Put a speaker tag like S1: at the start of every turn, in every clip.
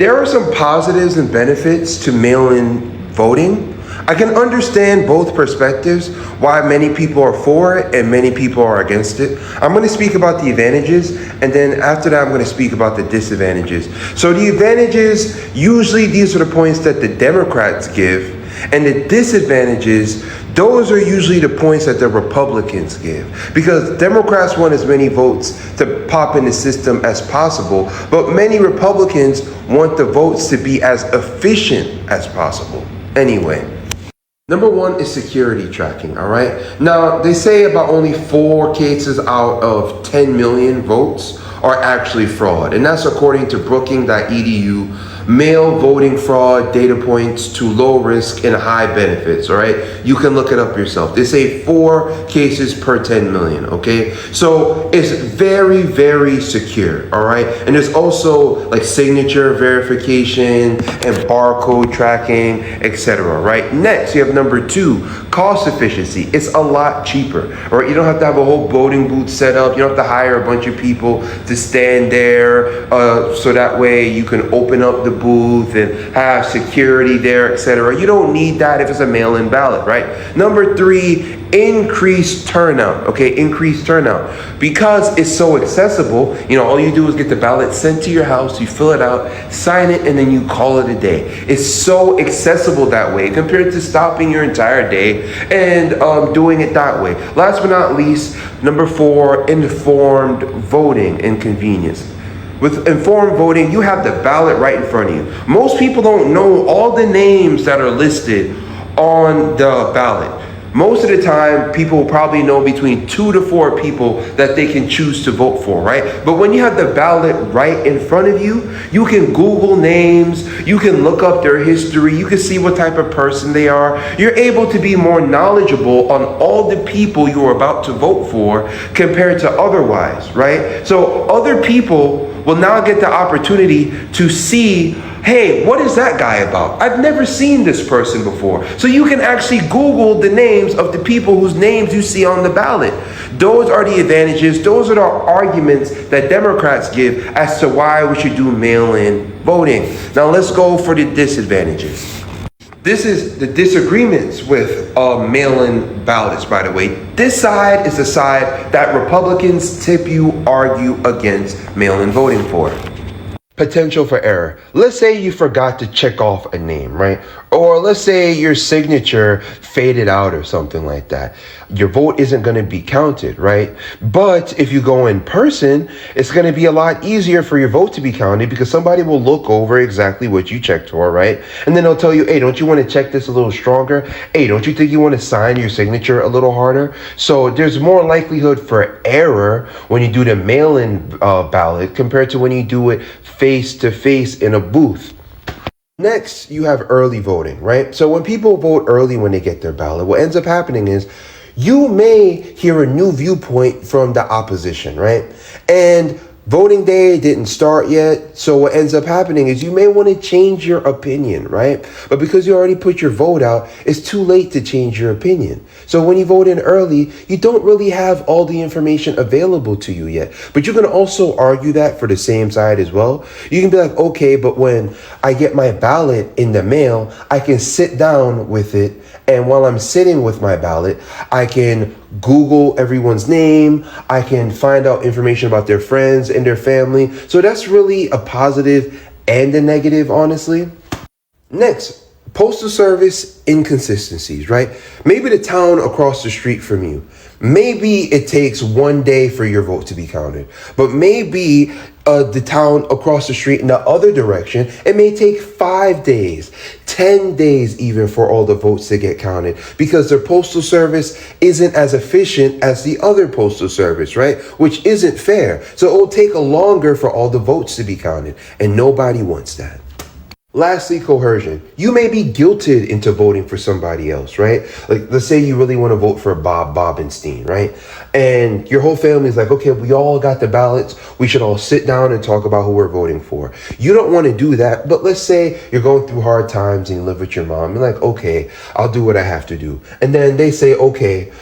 S1: There are some positives and benefits to mail-in voting. I can understand both perspectives, why many people are for it and many people are against it. I'm going to speak about the advantages, and then after that, I'm going to speak about the disadvantages. So the advantages, usually these are the points that the Democrats give, and the disadvantages, those are usually the points that the Republicans give. Because Democrats want as many votes to pop in the system as possible, but many Republicans want the votes to be as efficient as possible. Anyway. Number one is security tracking, all right? Now, they say about only 4 cases out of 10 million votes are actually fraud. And that's according to Brooking.edu. Mail voting fraud data points to low risk and high benefits, all right? You can look it up yourself. They say 4 cases per 10 million, okay? So it's very, very secure, all right? And there's also like signature verification and barcode tracking, etc., right? Next, you have number 2, cost efficiency. It's a lot cheaper, all right? You don't have to have a whole voting booth set up. You don't have to hire a bunch of people to stand there so that way you can open up the booth and have security there, etc. You don't need that if it's a mail-in ballot, right? Number 3, increased turnout, okay? Increased turnout. Because it's so accessible, you know, all you do is get the ballot sent to your house, you fill it out, sign it, and then you call it a day. It's so accessible that way compared to stopping your entire day and doing it that way. Last but not least, number 4, informed voting and convenience. With informed voting, you have the ballot right in front of you. Most people don't know all the names that are listed on the ballot. Most of the time, people will probably know between 2 to 4 people that they can choose to vote for, right? But when you have the ballot right in front of you, you can Google names, you can look up their history, you can see what type of person they are. You're able to be more knowledgeable on all the people you are about to vote for compared to otherwise, right? So other people will now get the opportunity to see, hey, what is that guy about? I've never seen this person before. So you can actually Google the names of the people whose names you see on the ballot. Those are the advantages. Those are the arguments that Democrats give as to why we should do mail-in voting. Now let's go for the disadvantages. This is the disagreements with mail-in ballots, by the way. This side is the side that Republicans argue against mail-in voting for. Potential for error. Let's say you forgot to check off a name, right? Or let's say your signature faded out or something like that. Your vote isn't going to be counted, right? But if you go in person, it's going to be a lot easier for your vote to be counted because somebody will look over exactly what you checked for, right? And then they'll tell you, hey, don't you want to check this a little stronger? Hey, don't you think you want to sign your signature a little harder? So there's more likelihood for error when you do the mail-in ballot compared to when you do it face-to-face in a booth. Next, you have early voting, right? So when people vote early when they get their ballot, what ends up happening is you may hear a new viewpoint from the opposition, right? And voting day didn't start yet, so what ends up happening is you may want to change your opinion, right? But because you already put your vote out, it's too late to change your opinion. So when you vote in early, you don't really have all the information available to you yet. But you can also argue that for the same side as well. You can be like, okay, but when I get my ballot in the mail, I can sit down with it. And while I'm sitting with my ballot, I can Google everyone's name. I can find out information about their friends and their family. So that's really a positive and a negative, honestly. Next, Postal Service inconsistencies, right? Maybe the town across the street from you, maybe it takes 1 day for your vote to be counted, but maybe the town across the street in the other direction, it may take 5 days, 10 days even for all the votes to get counted because their postal service isn't as efficient as the other postal service, right? Which isn't fair. So it will take longer for all the votes to be counted, and nobody wants that. Lastly, coercion. You may be guilted into voting for somebody else, right? Like, let's say you really want to vote for Bob Bobenstein, right? And your whole family is like, okay, we all got the ballots. We should all sit down and talk about who we're voting for. You don't want to do that, but let's say you're going through hard times and you live with your mom. You're like, okay, I'll do what I have to do. And then they say, okay,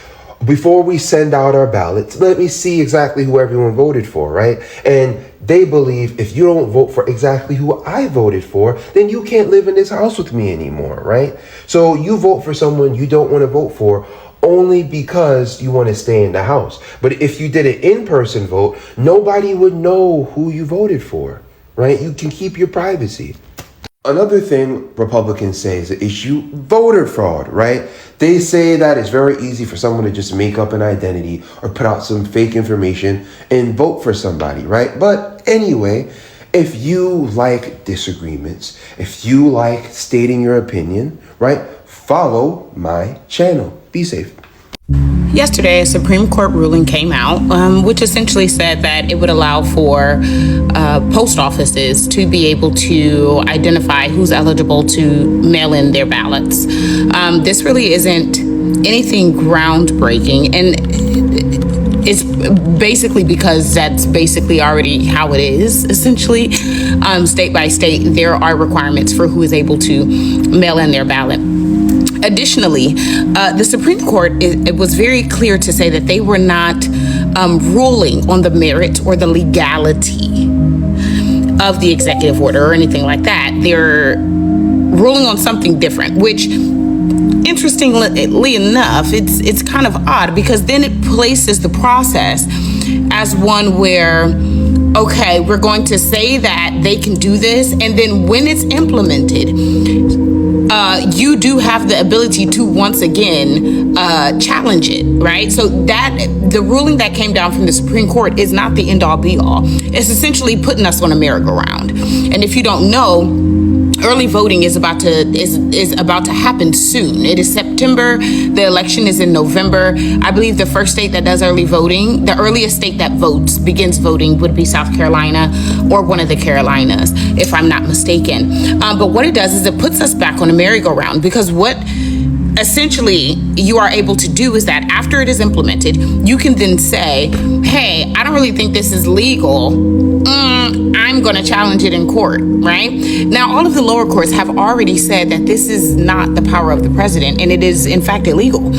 S1: before we send out our ballots, let me see exactly who everyone voted for, right? And they believe if you don't vote for exactly who I voted for, then you can't live in this house with me anymore, right? So you vote for someone you don't want to vote for only because you want to stay in the house. But if you did an in-person vote, nobody would know who you voted for, right? You can keep your privacy. Another thing Republicans say is the issue voter fraud, right? They say that it's very easy for someone to just make up an identity or put out some fake information and vote for somebody, right? But anyway, if you like disagreements, if you like stating your opinion, right, follow my channel. Be safe.
S2: Yesterday, a Supreme Court ruling came out, which essentially said that it would allow for post offices to be able to identify who's eligible to mail in their ballots. This really isn't anything groundbreaking, and it's basically because that's basically already how it is, essentially. State by state, there are requirements for who is able to mail in their ballot. Additionally, the Supreme Court, it was very clear to say that they were not ruling on the merit or the legality of the executive order or anything like that. They're ruling on something different, which, interestingly enough, it's kind of odd because then it places the process as one where, okay, we're going to say that they can do this, and then when it's implemented, you do have the ability to once again challenge it, right? So that the ruling that came down from the Supreme Court is not the end all be all. It's essentially putting us on a merry-go-round. And if you don't know, early voting is about to happen soon. It is September. The election is in November. I believe the first state that does early voting, the earliest state that begins voting would be South Carolina or one of the Carolinas, if I'm not mistaken. But what it does is it puts us back on a merry-go-round, because what essentially you are able to do is that after it is implemented, you can then say, hey, I don't really think this is legal. I'm going to challenge it in court, right? Now, all of the lower courts have already said that this is not the power of the president, and it is, in fact, illegal.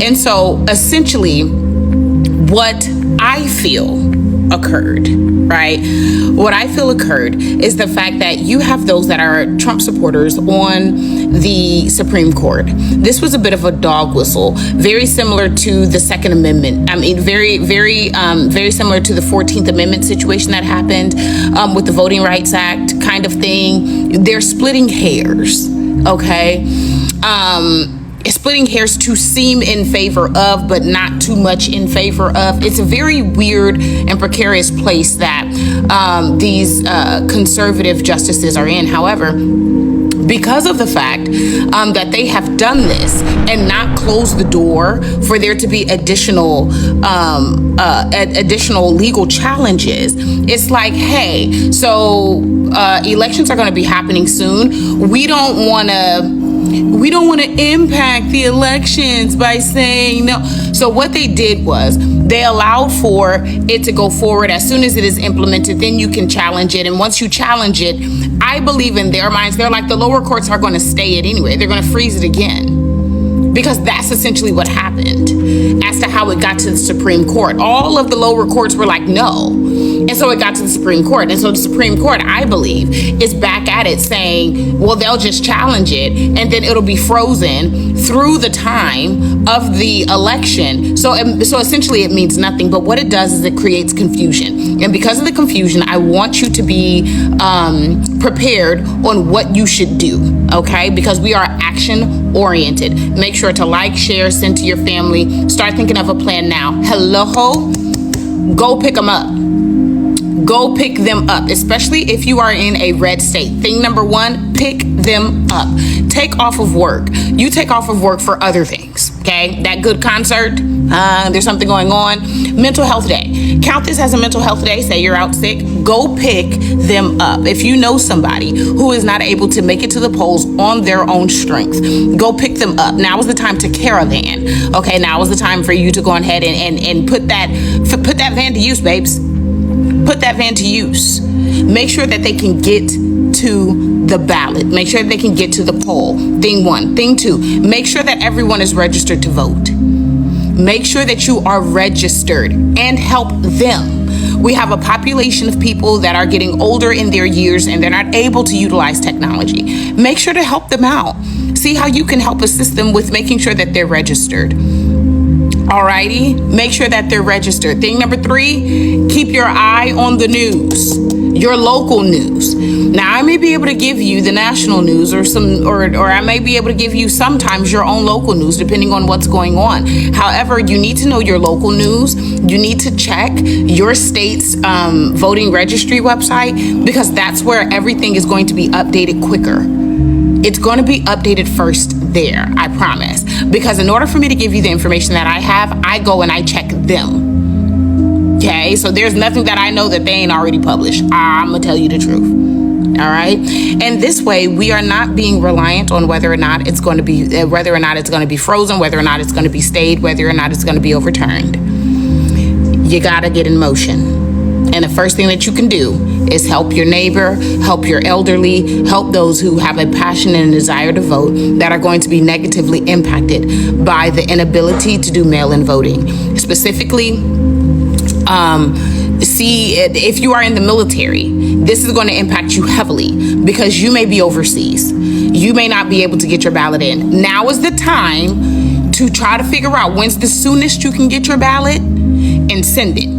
S2: And so, essentially, what I feel occurred, right? What I feel occurred is the fact that you have those that are Trump supporters on the Supreme Court. This was a bit of a dog whistle, very similar to the Second Amendment. I mean, very similar to the 14th Amendment situation that happened with the Voting Rights Act kind of thing. They're splitting hairs, okay? Splitting hairs to seem in favor of, but not too much in favor of. It's a very weird and precarious place that these conservative justices are in. However, because of the fact that they have done this and not closed the door for there to be additional legal challenges, it's like, hey, so elections are going to be happening soon. We don't want to impact the elections by saying no. So what they did was they allowed for it to go forward. As soon as it is implemented, then you can challenge it. And once you challenge it, I believe in their minds, they're like, the lower courts are going to stay it anyway. They're going to freeze it again. Because that's essentially what happened as to how it got to the Supreme Court. All of the lower courts were like, no. And so it got to the Supreme Court. And so the Supreme Court, I believe, is back at it saying, well, they'll just challenge it and then it'll be frozen through the time of the election. So essentially it means nothing. But what it does is it creates confusion. And because of the confusion, I want you to be prepared on what you should do, okay? Because we are action oriented. Make sure to like, share, send to your family. Start thinking of a plan now. Hello, go pick them up. Go pick them up, especially if you are in a red state. Thing number one, pick them up. Take off of work. You take off of work for other things, okay? That good concert, there's something going on. Mental health day. Count this as a mental health day. Say you're out sick. Go pick them up. If you know somebody who is not able to make it to the polls on their own strength, go pick them up. Now is the time to caravan. Okay, now is the time for you to go ahead and put that van to use, babes. Put that van to use. Make sure that they can get to the ballot. Make sure that they can get to the poll. Thing one. Thing two, make sure that everyone is registered to vote. Make sure that you are registered and help them. We have a population of people that are getting older in their years and they're not able to utilize technology. Make sure to help them out. See how you can help assist them with making sure that they're registered. Alrighty, make sure that they're registered. Thing number 3, keep your eye on the news, your local news. Now, I may be able to give you the national news or I may be able to give you sometimes your own local news, depending on what's going on. However, you need to know your local news. You need to check your state's voting registry website, because that's where everything is going to be updated quicker. It's going to be updated first there, I promise. Because in order for me to give you the information that I have, I go and I check them. Okay, so there's nothing that I know that they ain't already published. I'm gonna tell you the truth. All right, and this way we are not being reliant on whether or not it's going to be frozen, whether or not it's going to be stayed, whether or not it's going to be overturned. You gotta get in motion. And the first thing that you can do is help your neighbor, help your elderly, help those who have a passion and a desire to vote that are going to be negatively impacted by the inability to do mail-in voting. Specifically, if you are in the military, this is going to impact you heavily because you may be overseas. You may not be able to get your ballot in. Now is the time to try to figure out when's the soonest you can get your ballot and send it.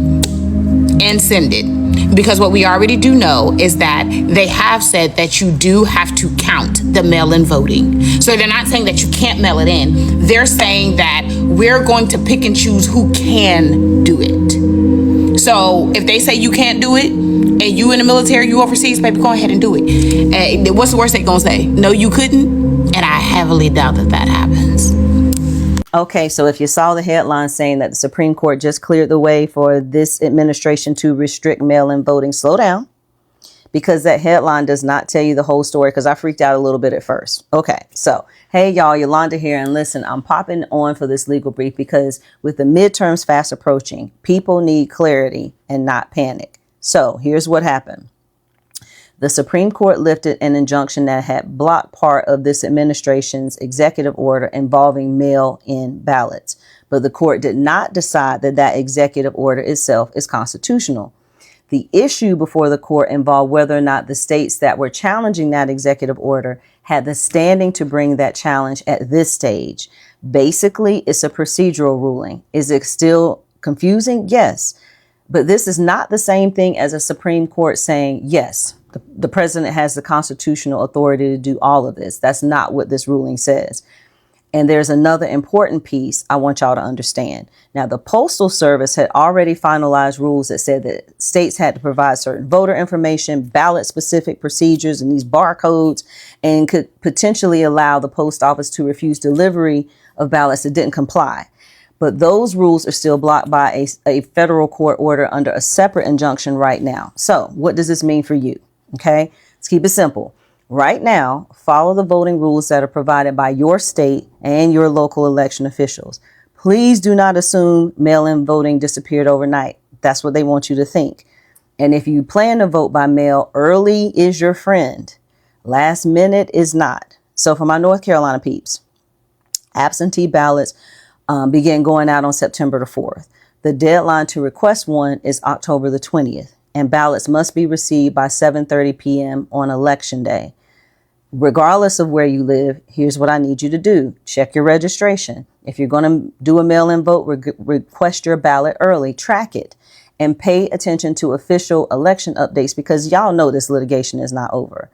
S2: Because what we already do know is that they have said that you do have to count the mail-in voting. So they're not saying that you can't mail it in. They're saying that we're going to pick and choose who can do it. So if they say you can't do it, and you in the military, you overseas, baby, go ahead and do it. What's the worst they gonna say? No, you couldn't? And I heavily doubt that happens.
S3: Okay, so if you saw the headline saying that the Supreme Court just cleared the way for this administration to restrict mail-in voting, slow down, because that headline does not tell you the whole story, because I freaked out a little bit at first. Okay, so hey y'all, Yolanda here, and listen, I'm popping on for this legal brief because with the midterms fast approaching, people need clarity and not panic. So here's what happened. The Supreme Court lifted an injunction that had blocked part of this administration's executive order involving mail-in ballots. But the court did not decide that that executive order itself is constitutional. The issue before the court involved whether or not the states that were challenging that executive order had the standing to bring that challenge at this stage. Basically, it's a procedural ruling. Is it still confusing? Yes. But this is not the same thing as a Supreme Court saying, yes, the president has the constitutional authority to do all of this. That's not what this ruling says. And there's another important piece I want y'all to understand. Now, the Postal Service had already finalized rules that said that states had to provide certain voter information, ballot-specific procedures, and these barcodes, and could potentially allow the post office to refuse delivery of ballots that didn't comply. But those rules are still blocked by a federal court order under a separate injunction right now. So what does this mean for you? Okay, let's keep it simple. Right now, follow the voting rules that are provided by your state and your local election officials. Please do not assume mail-in voting disappeared overnight. That's what they want you to think. And if you plan to vote by mail, early is your friend. Last minute is not. So for my North Carolina peeps, absentee ballots begin going out on September the 4th. The deadline to request one is October the 20th. And ballots must be received by 7:30 p.m. on Election Day. Regardless of where you live, here's what I need you to do. Check your registration. If you're going to do a mail-in vote, request your ballot early, track it, and pay attention to official election updates because y'all know this litigation is not over.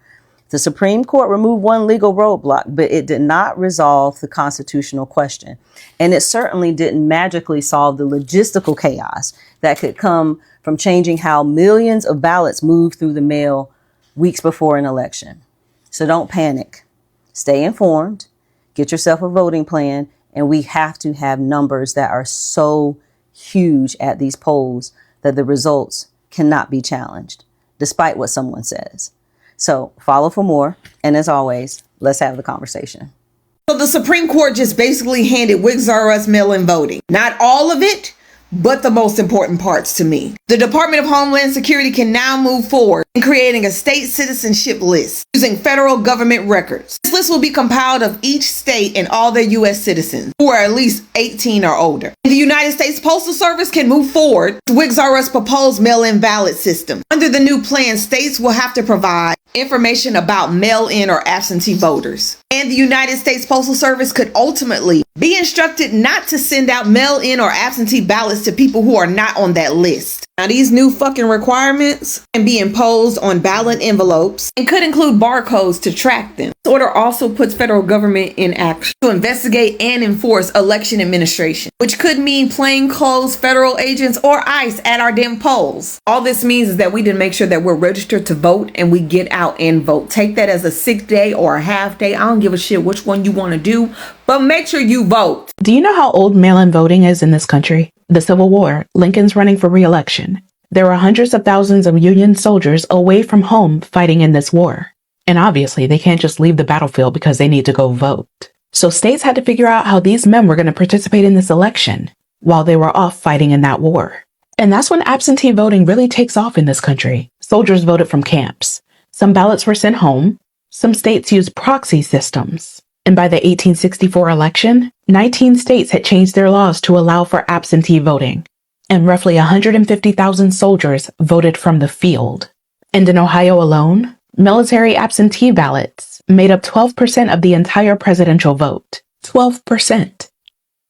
S3: The Supreme Court removed one legal roadblock, but it did not resolve the constitutional question. And it certainly didn't magically solve the logistical chaos that could come from changing how millions of ballots move through the mail weeks before an election. So don't panic. Stay informed, get yourself a voting plan, and we have to have numbers that are so huge at these polls that the results cannot be challenged, despite what someone says. So follow for more. And as always, let's have the conversation.
S4: So the Supreme Court just basically handed Wigs R Us mail-in voting. Not all of it, but the most important parts to me. The Department of Homeland Security can now move forward in creating a state citizenship list using federal government records. This list will be compiled of each state and all their U.S. citizens who are at least 18 or older. The United States Postal Service can move forward to Wix R Us proposed mail-in ballot system. Under the new plan, states will have to provide information about mail-in or absentee voters. And the United States Postal Service could ultimately be instructed not to send out mail-in or absentee ballots to people who are not on that list. Now, these new fucking requirements can be imposed on ballot envelopes and could include barcodes to track them. This order also puts federal government in action to investigate and enforce election administration, which could mean plainclothes federal agents or ICE at our damn polls. All this means is that we didn't make sure that we're registered to vote and we get out and vote. Take that as a sick day or a half day. I don't give a shit which one you want to do, but make sure you vote.
S5: Do you know how old mail-in voting is in this country? The Civil War, Lincoln's running for re-election. There were hundreds of thousands of Union soldiers away from home fighting in this war. And obviously, they can't just leave the battlefield because they need to go vote. So states had to figure out how these men were going to participate in this election while they were off fighting in that war. And that's when absentee voting really takes off in this country. Soldiers voted from camps. Some ballots were sent home. Some states used proxy systems. And by the 1864 election, 19 states had changed their laws to allow for absentee voting. And roughly 150,000 soldiers voted from the field. And in Ohio alone, military absentee ballots made up 12% of the entire presidential vote. 12%.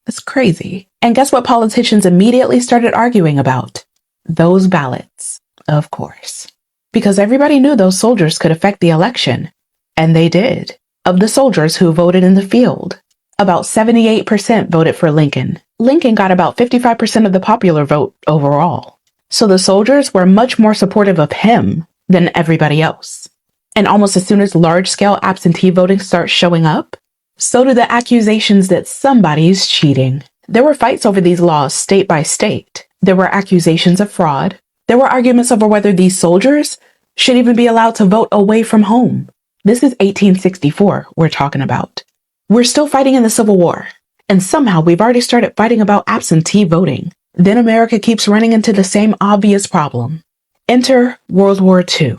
S5: That's crazy. And guess what politicians immediately started arguing about? Those ballots, of course. Because everybody knew those soldiers could affect the election. And they did. Of the soldiers who voted in the field, about 78% voted for Lincoln. Lincoln got about 55% of the popular vote overall. So the soldiers were much more supportive of him than everybody else. And almost as soon as large-scale absentee voting starts showing up, so do the accusations that somebody's cheating. There were fights over these laws state by state. There were accusations of fraud. There were arguments over whether these soldiers should even be allowed to vote away from home. This is 1864 we're talking about. We're still fighting in the Civil War. And somehow we've already started fighting about absentee voting. Then America keeps running into the same obvious problem. Enter World War II.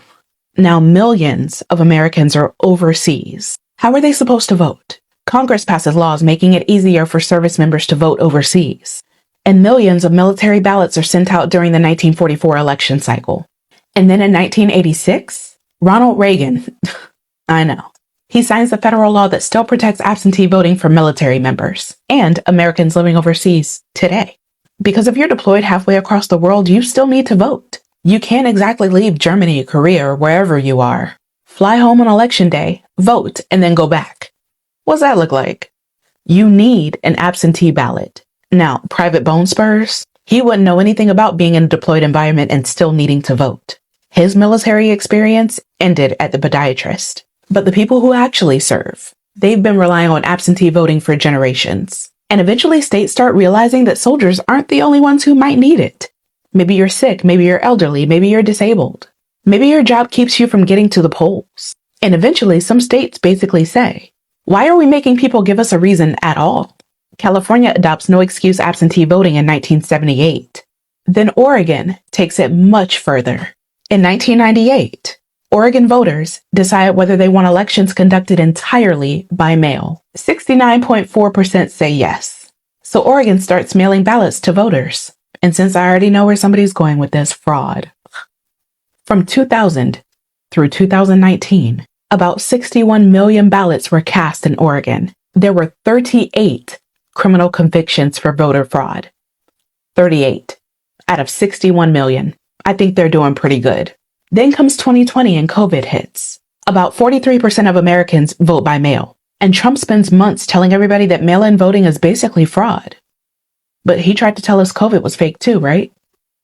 S5: Now millions of Americans are overseas. How are they supposed to vote? Congress passes laws making it easier for service members to vote overseas. And millions of military ballots are sent out during the 1944 election cycle. And then in 1986, Ronald Reagan, I know, he signs the federal law that still protects absentee voting for military members and Americans living overseas today. Because if you're deployed halfway across the world, you still need to vote. You can't exactly leave Germany, Korea, or wherever you are. Fly home on election day, vote, and then go back. What's that look like? You need an absentee ballot. Now, Private Bone Spurs, he wouldn't know anything about being in a deployed environment and still needing to vote. His military experience ended at the podiatrist. But the people who actually serve, they've been relying on absentee voting for generations. And eventually states start realizing that soldiers aren't the only ones who might need it. Maybe you're sick, maybe you're elderly, maybe you're disabled. Maybe your job keeps you from getting to the polls. And eventually some states basically say, why are we making people give us a reason at all? California adopts no excuse absentee voting in 1978. Then Oregon takes it much further. In 1998, Oregon voters decide whether they want elections conducted entirely by mail. 69.4% say yes. So Oregon starts mailing ballots to voters. And since I already know where somebody's going with this, fraud. From 2000 through 2019, about 61 million ballots were cast in Oregon. There were 38 criminal convictions for voter fraud. 38 out of 61 million. I think they're doing pretty good. Then comes 2020 and COVID hits. About 43% of Americans vote by mail. And Trump spends months telling everybody that mail-in voting is basically fraud. But he tried to tell us COVID was fake too, right?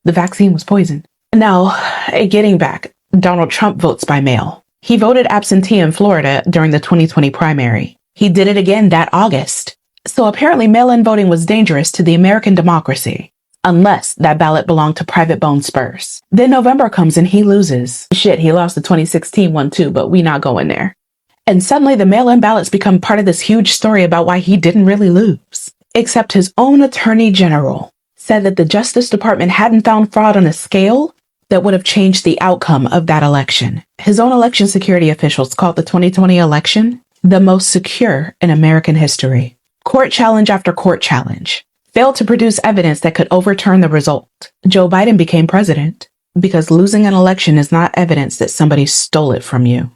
S5: The vaccine was poison. Now, getting back, Donald Trump votes by mail. He voted absentee in Florida during the 2020 primary. He did it again that August. So apparently mail-in voting was dangerous to the American democracy. Unless that ballot belonged to Private Bone Spurs. Then November comes and he loses. Shit, he lost the 2016 one too, but we not going there. And suddenly the mail-in ballots become part of this huge story about why he didn't really lose. Except his own attorney general said that the Justice Department hadn't found fraud on a scale that would have changed the outcome of that election. His own election security officials called the 2020 election the most secure in American history. Court challenge after court challenge failed to produce evidence that could overturn the result. Joe Biden became president because losing an election is not evidence that somebody stole it from you.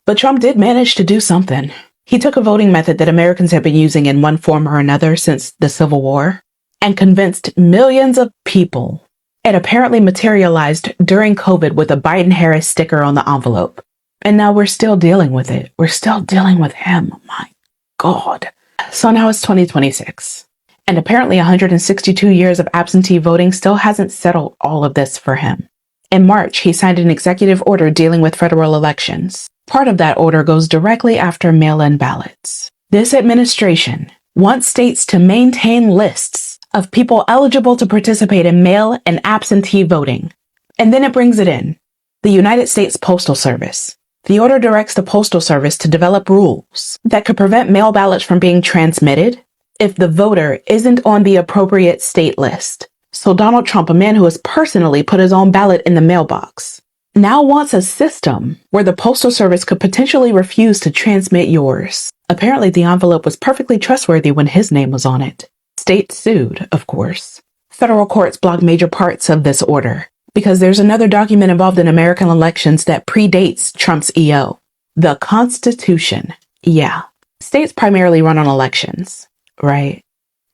S5: But Trump did manage to do something. He took a voting method that Americans have been using in one form or another since the Civil War and convinced millions of people. It apparently materialized during COVID with a Biden-Harris sticker on the envelope. And now we're still dealing with it. We're still dealing with him. My God. So now it's 2026. And apparently 162 years of absentee voting still hasn't settled all of this for him. In March, he signed an executive order dealing with federal elections. Part of that order goes directly after mail-in ballots. This administration wants states to maintain lists of people eligible to participate in mail and absentee voting. And then it brings it in. The United States Postal Service. The order directs the Postal Service to develop rules that could prevent mail ballots from being transmitted if the voter isn't on the appropriate state list. So Donald Trump, a man who has personally put his own ballot in the mailbox, now wants a system where the Postal Service could potentially refuse to transmit yours. Apparently the envelope was perfectly trustworthy when his name was on it. States sued, of course. Federal courts blocked major parts of this order because there's another document involved in American elections that predates Trump's EO. The Constitution. Yeah. States primarily run on elections, right?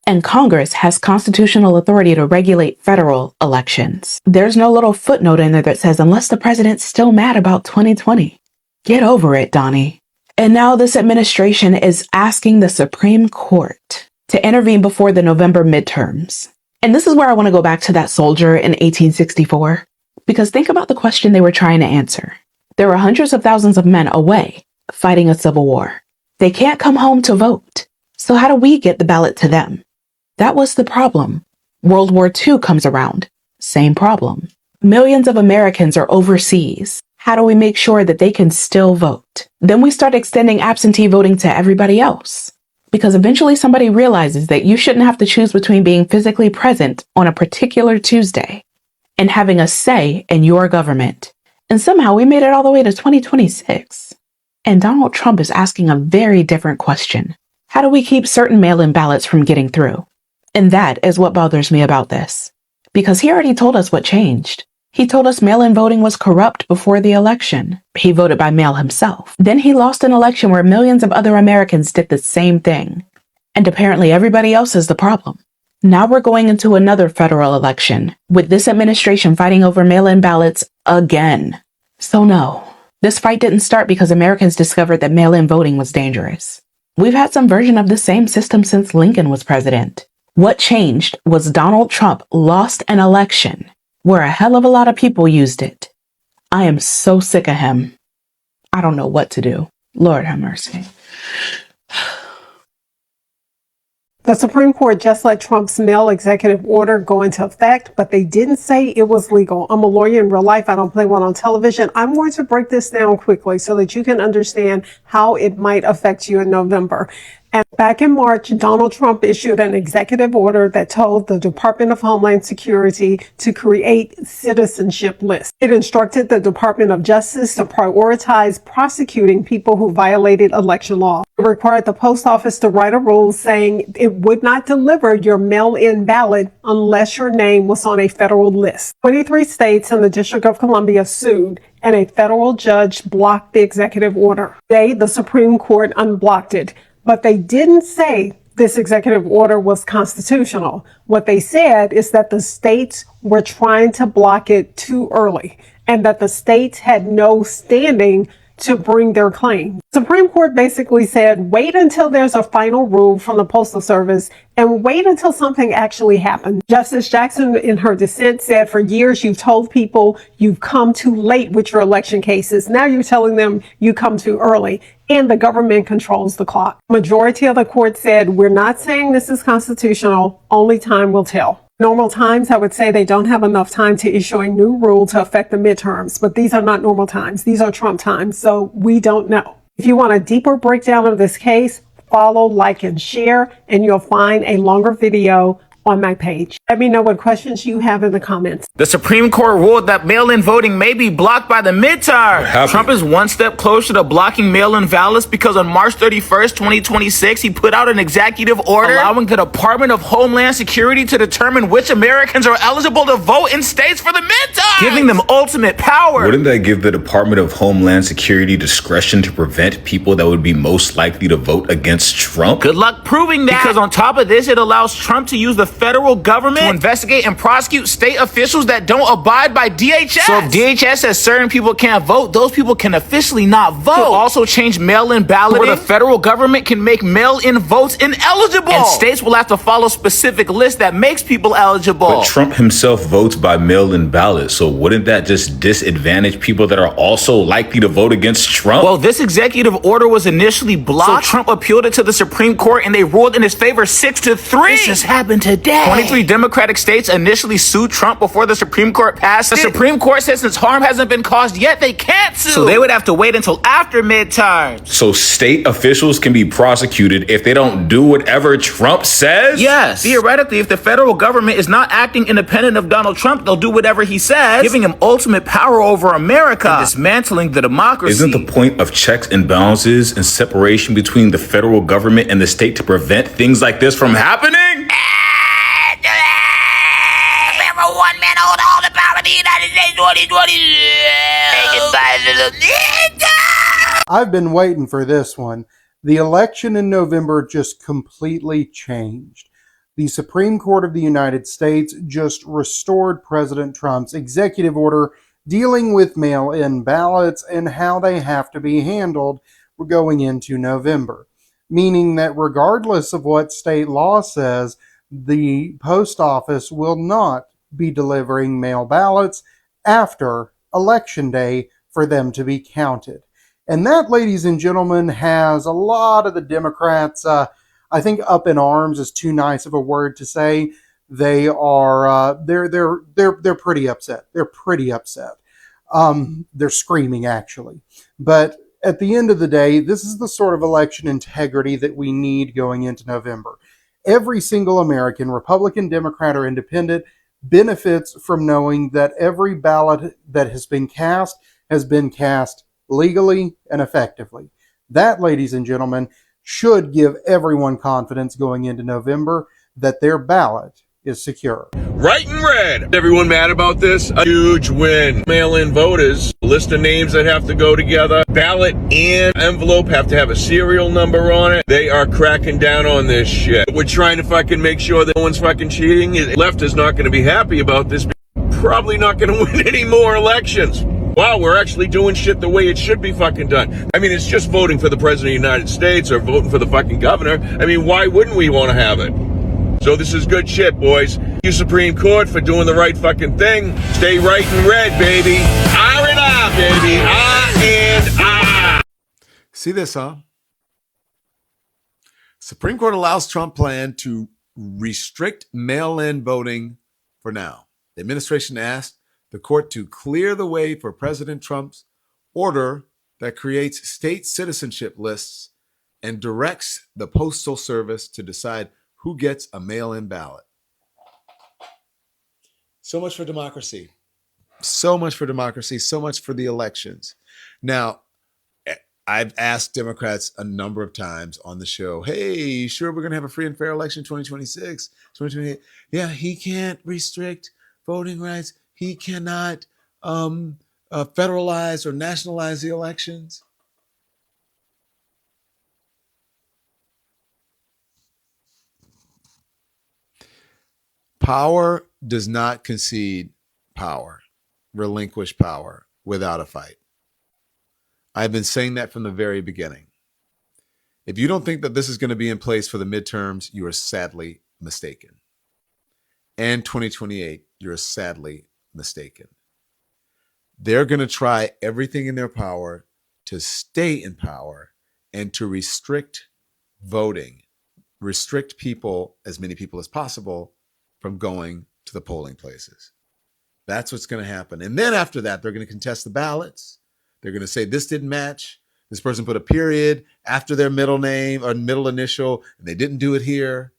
S5: And Congress has constitutional authority to regulate federal elections. There's no little footnote in there that says, unless the president's still mad about 2020. Get over it, Donnie. And now this administration is asking the Supreme Court to intervene before the November midterms. And this is where I want to go back to that soldier in 1864, because think about the question they were trying to answer. There were hundreds of thousands of men away fighting a civil war. They can't come home to vote. So how do we get the ballot to them? That was the problem. World War II comes around. Same problem. Millions of Americans are overseas. How do we make sure that they can still vote? Then we start extending absentee voting to everybody else. Because eventually somebody realizes that you shouldn't have to choose between being physically present on a particular Tuesday and having a say in your government. And somehow we made it all the way to 2026. And Donald Trump is asking a very different question. How do we keep certain mail-in ballots from getting through? And that is what bothers me about this. Because he already told us what changed. He told us mail-in voting was corrupt before the election. He voted by mail himself. Then he lost an election where millions of other Americans did the same thing. And apparently everybody else is the problem. Now we're going into another federal election, with this administration fighting over mail-in ballots again. So no, this fight didn't start because Americans discovered that mail-in voting was dangerous. We've had some version of the same system since Lincoln was president. What changed was Donald Trump lost an election where a hell of a lot of people used it. I am so sick of him. I don't know what to do. Lord have mercy.
S6: The Supreme Court just let Trump's mail executive order go into effect, but they didn't say it was legal. I'm a lawyer in real life. I don't play one on television. I'm going to break this down quickly so that you can understand how it might affect you in November. And back in March, Donald Trump issued an executive order that told the Department of Homeland Security to create citizenship lists. It instructed the Department of Justice to prioritize prosecuting people who violated election law. It required the post office to write a rule saying it would not deliver your mail-in ballot unless your name was on a federal list. 23 states and the District of Columbia sued, and a federal judge blocked the executive order. Today, the Supreme Court unblocked it. But they didn't say this executive order was constitutional. What they said is that the states were trying to block it too early and that the states had no standing to bring their claim. The Supreme Court basically said, wait until there's a final rule from the Postal Service and wait until something actually happened. Justice Jackson, in her dissent, said for years you've told people you've come too late with your election cases. Now you're telling them you come too early, and the government controls the clock. Majority of the court said, we're not saying this is constitutional, only time will tell. Normal times, I would say they don't have enough time to issue a new rule to affect the midterms, but these are not normal times. These are Trump times, so we don't know. If you want a deeper breakdown of this case, follow, like, and share, and you'll find a longer video on my page. Let me know what questions you have in the comments.
S7: The Supreme Court ruled that mail-in voting may be blocked by the midterm. Trump is one step closer to blocking mail-in ballots because on March 31st, 2026, he put out an executive order allowing the Department of Homeland Security to determine which Americans are eligible to vote in states for the midterm, giving them ultimate power.
S8: Wouldn't that give the Department of Homeland Security discretion to prevent people that would be most likely to vote against Trump?
S7: Good luck proving that. Because on top of this, it allows Trump to use the federal government to investigate and prosecute state officials that don't abide by DHS. So if DHS says certain people can't vote, those people can officially not vote. He'll also change mail-in balloting where the federal government can make mail-in votes ineligible. And states will have to follow specific lists that makes people eligible.
S8: But Trump himself votes by mail-in ballot, so wouldn't that just disadvantage people that are also likely to vote against Trump?
S7: Well, this executive order was initially blocked, so Trump appealed it to the Supreme Court and they ruled in his favor 6-3. This just happened today. 23 Democratic states initially sued Trump before the Supreme Court passed it. The Supreme Court said since harm hasn't been caused yet, they can't sue. So they would have to wait until after midterms.
S8: So state officials can be prosecuted if they don't do whatever Trump says?
S7: Yes. Theoretically, if the federal government is not acting independent of Donald Trump, they'll do whatever he says, giving him ultimate power over America and dismantling the democracy.
S8: Isn't the point of checks and balances and separation between the federal government and the state to prevent things like this from happening?
S7: One man hold all the power in the United States 2020.
S9: I've been waiting for this one. The election in November just completely changed. The Supreme Court of the United States just restored President Trump's executive order dealing with mail-in ballots and how they have to be handled going into November. Meaning that regardless of what state law says, the post office will not be delivering mail ballots after Election Day for them to be counted. And that, ladies and gentlemen, has a lot of the Democrats, I think, up in arms is too nice of a word to say. They are, they're pretty upset. They're pretty upset. They're screaming, actually. But at the end of the day, this is the sort of election integrity that we need going into November. Every single American, Republican, Democrat, or Independent, benefits from knowing that every ballot that has been cast legally and effectively. That, ladies and gentlemen, should give everyone confidence going into November that their ballot is secure.
S10: Right and red. Everyone mad about this? A huge win. Mail-in voters, list of names that have to go together. Ballot and envelope have to have a serial number on it. They are cracking down on this shit. We're trying to fucking make sure that no one's fucking cheating. Left is not going to be happy about this. Probably not going to win any more elections. Wow, we're actually doing shit the way it should be fucking done. I mean, it's just voting for the President of the United States or voting for the fucking governor. I mean, why wouldn't we want to have it? So this is good shit, boys. Thank you, Supreme Court, for doing the right fucking thing. Stay right and red, baby. R and R, baby. R and R.
S11: See this, huh? Supreme Court allows Trump plan to restrict mail-in voting for now. The administration asked the court to clear the way for President Trump's order that creates state citizenship lists and directs the Postal Service to decide who gets a mail-in ballot. So much for democracy. So much for democracy. So much for the elections. Now, I've asked Democrats a number of times on the show, hey, sure we're going to have a free and fair election 2026, 2028. Yeah, he can't restrict voting rights. He cannot federalize or nationalize the elections. Power does not concede power, relinquish power without a fight. I've been saying that from the very beginning. If you don't think that this is going to be in place for the midterms, you are sadly mistaken. And 2028, you're sadly mistaken. They're going to try everything in their power to stay in power and to restrict voting, restrict people, as many people as possible, from going to the polling places. That's what's going to happen. And then after that, they're going to contest the ballots. They're going to say this didn't match. This person put a period after their middle name or middle initial, and they didn't do it here.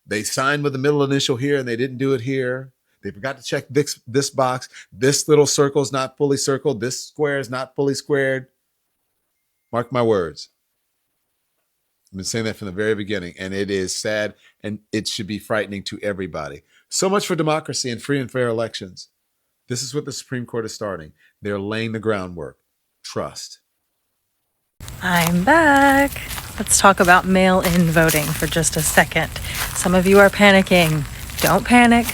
S11: They signed with the middle initial here and they didn't do it here. They forgot to check this box. This little circle is not fully circled. This square is not fully squared. Mark my words. I've been saying that from the very beginning, and it is sad, and it should be frightening to everybody. So much for democracy and free and fair elections. This is what the Supreme Court is starting. They're laying the groundwork. Trust.
S12: I'm back. Let's talk about mail-in voting for just a second. Some of you are panicking. Don't panic.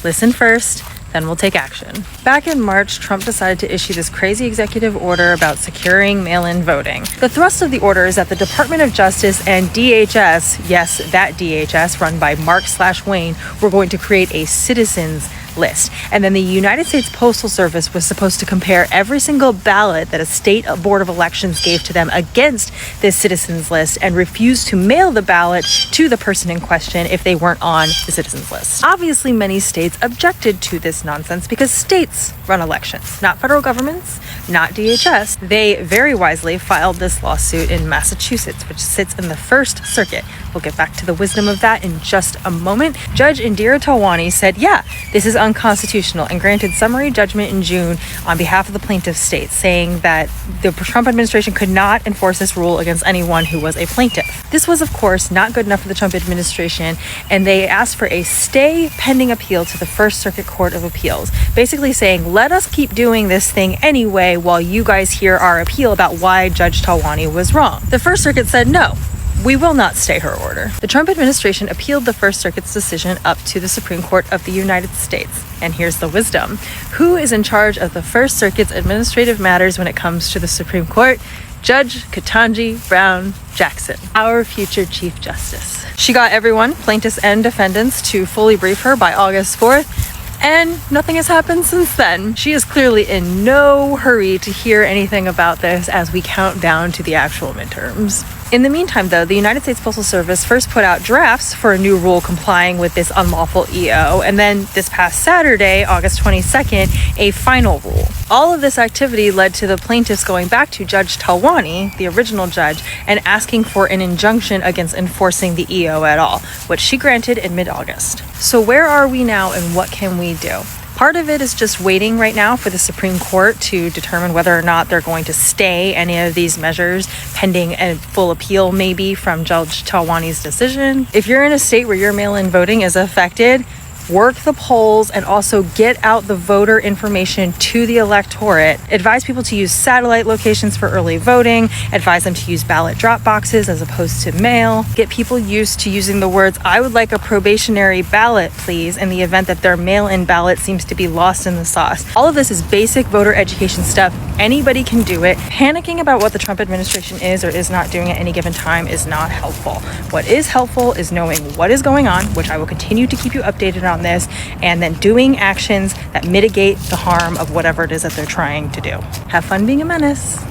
S12: Listen first, then we'll take action. Back in March, Trump decided to issue this crazy executive order about securing mail-in voting. The thrust of the order is that the Department of Justice and DHS, yes, that DHS run by Mark/Wayne, were going to create a citizens list. And then the United States Postal Service was supposed to compare every single ballot that a state board of elections gave to them against this citizens list and refuse to mail the ballot to the person in question if they weren't on the citizens list. Obviously, many states objected to this nonsense because states run elections, not federal governments, not DHS. They very wisely filed this lawsuit in Massachusetts, which sits in the First Circuit. We'll get back to the wisdom of that in just a moment. Judge Indira Talwani said, yeah, this is unconstitutional, and granted summary judgment in June on behalf of the plaintiff states, saying that the Trump administration could not enforce this rule against anyone who was a plaintiff. This was, of course, not good enough for the Trump administration, and they asked for a stay pending appeal to the First Circuit Court of Appeals, basically saying, let us keep doing this thing anyway while you guys hear our appeal about why Judge Talwani was wrong. The First Circuit said no. We will not stay her order. The Trump administration appealed the First Circuit's decision up to the Supreme Court of the United States. And here's the wisdom. Who is in charge of the First Circuit's administrative matters when it comes to the Supreme Court? Judge Ketanji Brown Jackson, our future Chief Justice. She got everyone, plaintiffs and defendants, to fully brief her by August 4th. And nothing has happened since then. She is clearly in no hurry to hear anything about this as we count down to the actual midterms. In the meantime, though, the United States Postal Service first put out drafts for a new rule complying with this unlawful EO, and then this past Saturday, August 22nd, a final rule. All of this activity led to the plaintiffs going back to Judge Talwani, the original judge, and asking for an injunction against enforcing the EO at all, which she granted in mid-August. So where are we now and what can we do? Part of it is just waiting right now for the Supreme Court to determine whether or not they're going to stay any of these measures pending a full appeal maybe from Judge Talwani's decision. If you're in a state where your mail-in voting is affected, work the polls and also get out the voter information to the electorate. Advise people to use satellite locations for early voting. Advise them to use ballot drop boxes as opposed to mail. Get people used to using the words, I would like a probationary ballot, please, in the event that their mail-in ballot seems to be lost in the sauce. All of this is basic voter education stuff. Anybody can do it. Panicking about what the Trump administration is or is not doing at any given time is not helpful. What is helpful is knowing what is going on, which I will continue to keep you updated on this, and then doing actions that mitigate the harm of whatever it is that they're trying to do. Have fun being a menace.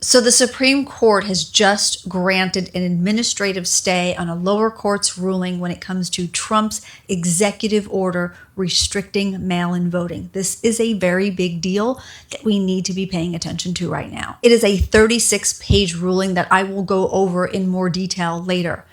S13: So the Supreme Court has just granted an administrative stay on a lower court's ruling when it comes to Trump's executive order restricting mail-in voting. This is a very big deal that we need to be paying attention to right now. It is a 36-page ruling that I will go over in more detail later.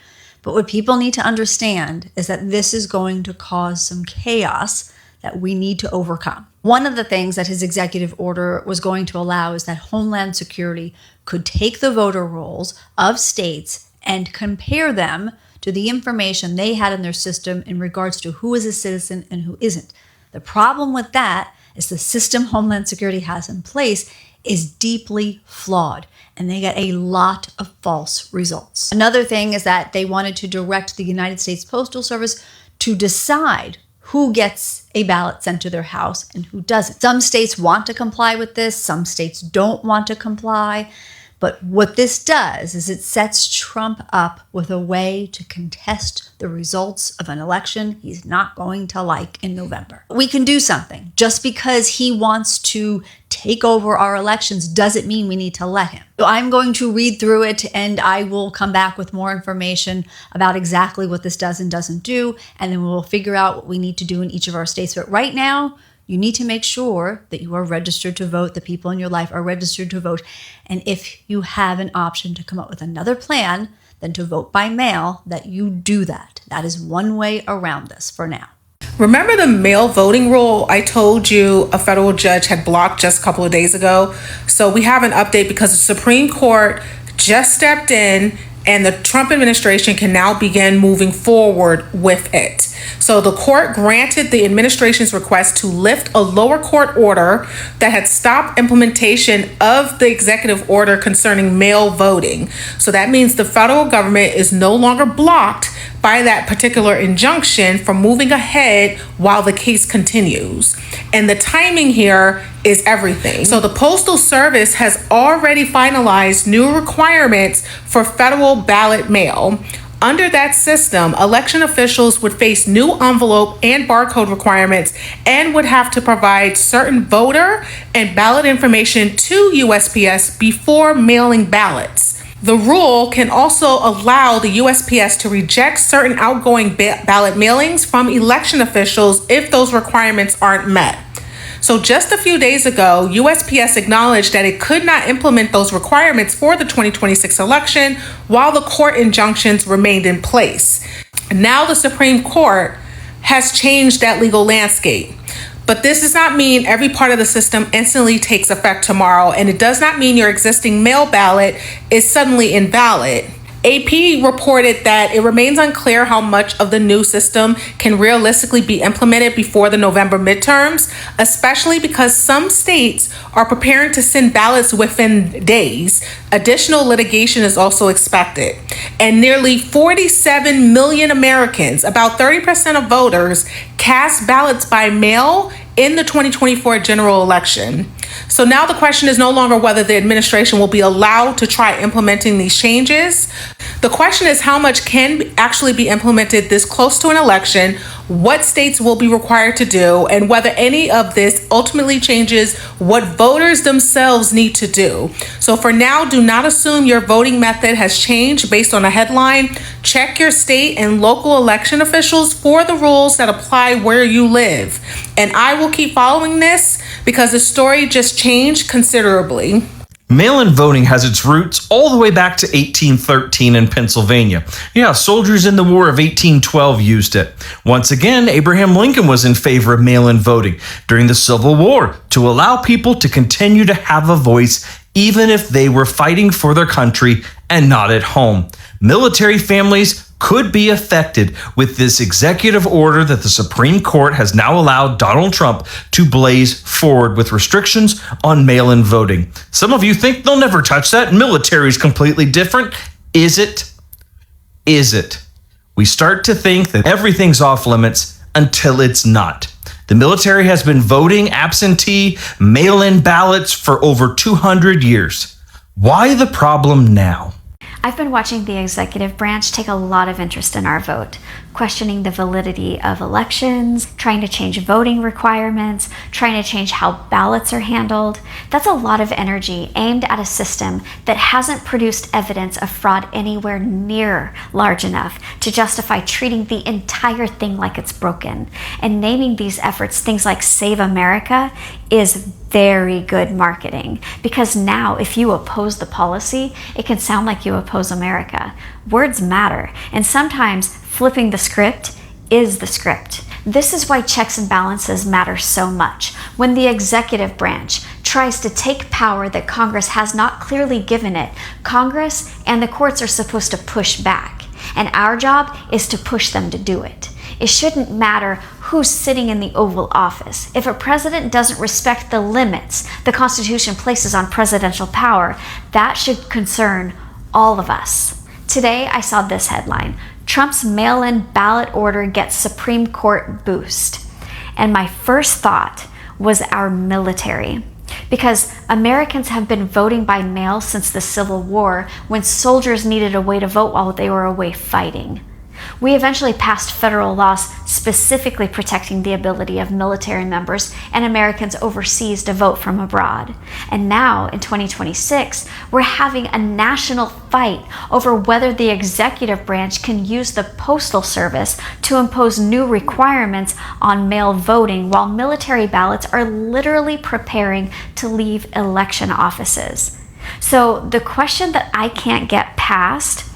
S13: But what people need to understand is that this is going to cause some chaos that we need to overcome. One of the things that his executive order was going to allow is that Homeland Security could take the voter rolls of states and compare them to the information they had in their system in regards to who is a citizen and who isn't. The problem with that is the system Homeland Security has in place is deeply flawed, and they get a lot of false results. Another thing is that they wanted to direct the United States Postal Service to decide who gets a ballot sent to their house and who doesn't. Some states want to comply with this, some states don't want to comply. But what this does is it sets Trump up with a way to contest the results of an election he's not going to like in November. We can do something. Just because he wants to take over our elections doesn't mean we need to let him. So I'm going to read through it and I will come back with more information about exactly what this does and doesn't do, and then we'll figure out what we need to do in each of our states. But right now, You need to make sure that you are registered to vote, the people in your life are registered to vote. And if you have an option to come up with another plan than to vote by mail, that you do that. That is one way around this for now.
S14: Remember the mail voting rule I told you a federal judge had blocked just a couple of days ago? So we have an update because the Supreme Court just stepped in and the Trump administration can now begin moving forward with it. So the court granted the administration's request to lift a lower court order that had stopped implementation of the executive order concerning mail voting. So that means the federal government is no longer blocked by that particular injunction from moving ahead while the case continues. And the timing here is everything. So the Postal Service has already finalized new requirements for federal ballot mail. Under that system, election officials would face new envelope and barcode requirements and would have to provide certain voter and ballot information to USPS before mailing ballots. The rule can also allow the USPS to reject certain outgoing ballot mailings from election officials if those requirements aren't met. So just a few days ago, USPS acknowledged that it could not implement those requirements for the 2026 election while the court injunctions remained in place. Now the Supreme Court has changed that legal landscape. But this does not mean every part of the system instantly takes effect tomorrow, and it does not mean your existing mail ballot is suddenly invalid. AP reported that it remains unclear how much of the new system can realistically be implemented before the November midterms, especially because some states are preparing to send ballots within days. Additional litigation is also expected. And nearly 47 million Americans, about 30% of voters, cast ballots by mail in the 2024 general election. So now the question is no longer whether the administration will be allowed to try implementing these changes. The question is how much can actually be implemented this close to an election, what states will be required to do, and whether any of this ultimately changes what voters themselves need to do. So for now, do not assume your voting method has changed based on a headline. Check your state and local election officials for the rules that apply where you live. And I will keep following this because the story just changed considerably.
S15: Mail-in voting has its roots all the way back to 1813 in Pennsylvania. Yeah, soldiers in the War of 1812 used it. Once again, Abraham Lincoln was in favor of mail-in voting during the Civil War to allow people to continue to have a voice even if they were fighting for their country and not at home. Military families could be affected with this executive order that the Supreme Court has now allowed Donald Trump to blaze forward with restrictions on mail-in voting. Some of you think they'll never touch that. Military is completely different. Is it? Is it? We start to think that everything's off limits until it's not. The military has been voting absentee mail-in ballots for over 200 years. Why the problem now?
S16: I've been watching the executive branch take a lot of interest in our vote, questioning the validity of elections, trying to change voting requirements, trying to change how ballots are handled. That's a lot of energy aimed at a system that hasn't produced evidence of fraud anywhere near large enough to justify treating the entire thing like it's broken. And naming these efforts things like Save America is very good marketing, because now if you oppose the policy, it can sound like you oppose America. Words matter, and sometimes flipping the script is the script. This is why checks and balances matter so much. When the executive branch tries to take power that Congress has not clearly given it, Congress and the courts are supposed to push back, and our job is to push them to do it. It shouldn't matter who's sitting in the Oval Office. If a president doesn't respect the limits the Constitution places on presidential power, that should concern all of us. Today, I saw this headline: Trump's mail-in ballot order gets Supreme Court boost. And my first thought was our military. Because Americans have been voting by mail since the Civil War, when soldiers needed a way to vote while they were away fighting. We eventually passed federal laws specifically protecting the ability of military members and Americans overseas to vote from abroad. And now, in 2026, we're having a national fight over whether the executive branch can use the Postal Service to impose new requirements on mail voting while military ballots are literally preparing to leave election offices. So the question that I can't get past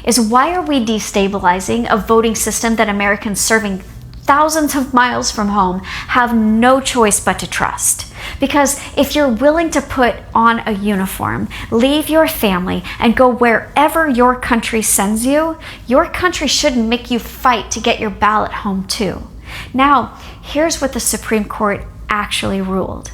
S16: is, why are we destabilizing a voting system that Americans serving thousands of miles from home have no choice but to trust? Because if you're willing to put on a uniform, leave your family, and go wherever your country sends you, your country shouldn't make you fight to get your ballot home too. Now, here's what the Supreme Court actually ruled.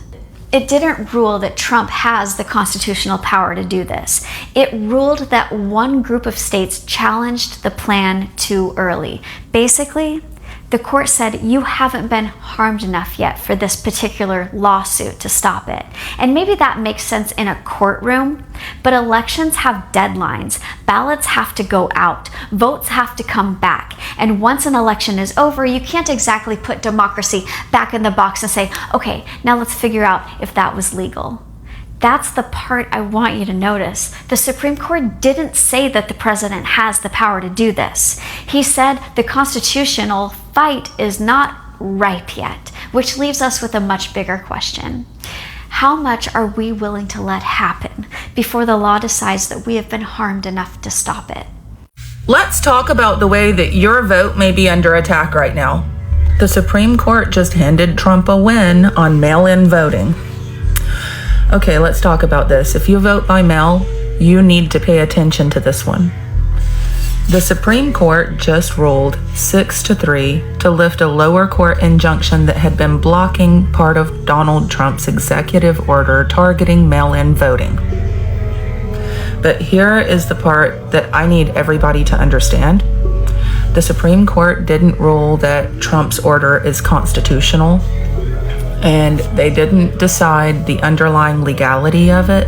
S16: It didn't rule that Trump has the constitutional power to do this. It ruled that one group of states challenged the plan too early. Basically, the court said you haven't been harmed enough yet for this particular lawsuit to stop it. And maybe that makes sense in a courtroom, but elections have deadlines. Ballots have to go out. Votes have to come back. And once an election is over, you can't exactly put democracy back in the box and say, okay, now let's figure out if that was legal. That's the part I want you to notice. The Supreme Court didn't say that the president has the power to do this. He said the constitutional fight is not ripe yet, which leaves us with a much bigger question. How much are we willing to let happen before the law decides that we have been harmed enough to stop it?
S17: Let's talk about the way that your vote may be under attack right now. The Supreme Court just handed Trump a win on mail-in voting. Okay, let's talk about this. If you vote by mail, you need to pay attention to this one. The Supreme Court just ruled 6-3 to lift a lower court injunction that had been blocking part of Donald Trump's executive order targeting mail-in voting. But here is the part that I need everybody to understand. The Supreme Court didn't rule that Trump's order is constitutional, and they didn't decide the underlying legality of it.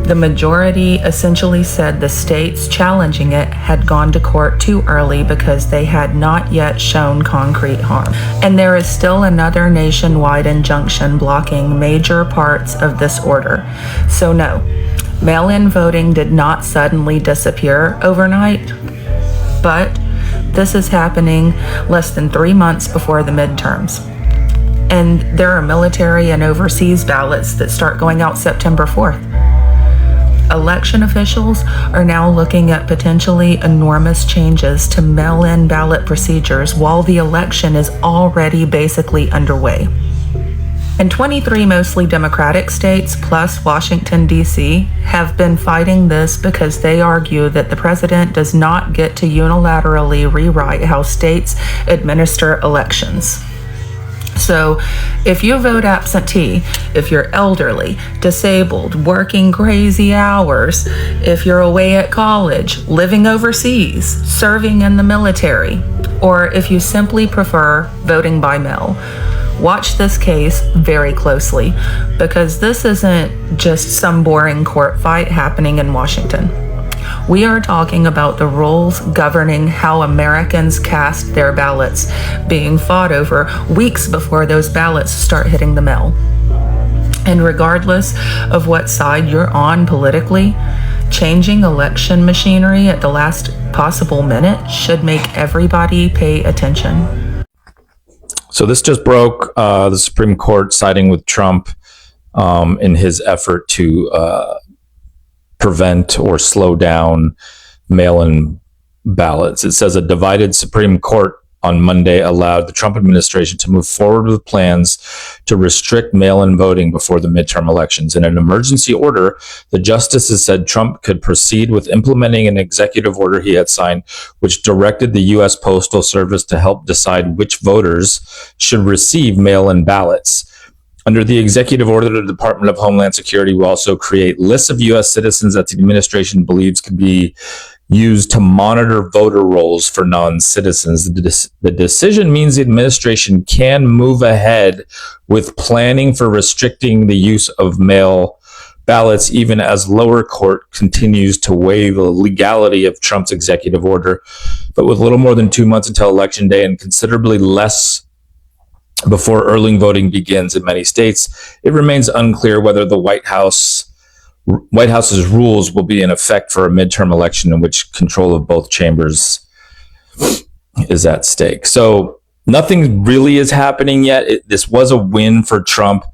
S17: The majority essentially said the states challenging it had gone to court too early because they had not yet shown concrete harm. And there is still another nationwide injunction blocking major parts of this order. So no, mail-in voting did not suddenly disappear overnight, but this is happening less than 3 months before the midterms. And there are military and overseas ballots that start going out September 4th. Election officials are now looking at potentially enormous changes to mail-in ballot procedures while the election is already basically underway. And 23 mostly Democratic states plus Washington, D.C. have been fighting this because they argue that the president does not get to unilaterally rewrite how states administer elections. So if you vote absentee, if you're elderly, disabled, working crazy hours, if you're away at college, living overseas, serving in the military, or if you simply prefer voting by mail, watch this case very closely, because this isn't just some boring court fight happening in Washington. We are talking about the rules governing how Americans cast their ballots being fought over weeks before those ballots start hitting the mail. And regardless of what side you're on politically, changing election machinery at the last possible minute should make everybody pay attention.
S18: So this just broke. The Supreme Court siding with Trump in his effort to prevent or slow down mail-in ballots. It says a divided Supreme Court on Monday allowed the Trump administration to move forward with plans to restrict mail-in voting before the midterm elections. In an emergency order, the justices said Trump could proceed with implementing an executive order he had signed, which directed the U.S. Postal Service to help decide which voters should receive mail-in ballots. Under the executive order, the Department of Homeland Security will also create lists of U.S. citizens that the administration believes could be used to monitor voter rolls for non-citizens. The decision means the administration can move ahead with planning for restricting the use of mail ballots, even as lower court continues to weigh the legality of Trump's executive order. But with little more than 2 months until Election Day and considerably less before early voting begins in many states, it remains unclear whether the White House's rules will be in effect for a midterm election in which control of both chambers is at stake. So nothing really is happening yet. This was a win for Trump.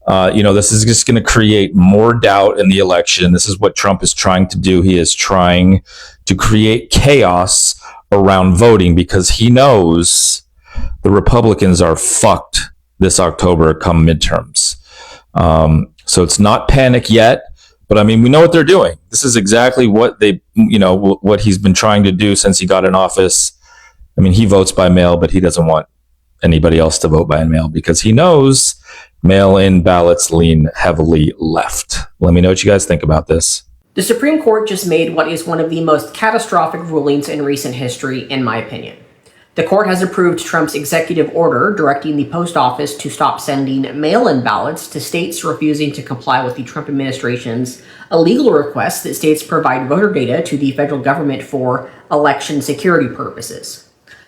S18: This is just going to create more doubt in the election. This is what Trump is trying to do. He is trying to create chaos around voting because he knows the Republicans are fucked this October come midterms. So it's not panic yet, but I mean, we know what they're doing. This is exactly what what he's been trying to do since he got in office. I mean, he votes by mail, but he doesn't want anybody else to vote by mail because he knows mail-in ballots lean heavily left. Let me know what you guys think about this.
S19: The Supreme Court just made what is one of the most catastrophic rulings in recent history, in my opinion. The court has approved Trump's executive order directing the post office to stop sending mail-in ballots to states refusing to comply with the Trump administration's illegal request that states provide voter data to the federal government for election security purposes.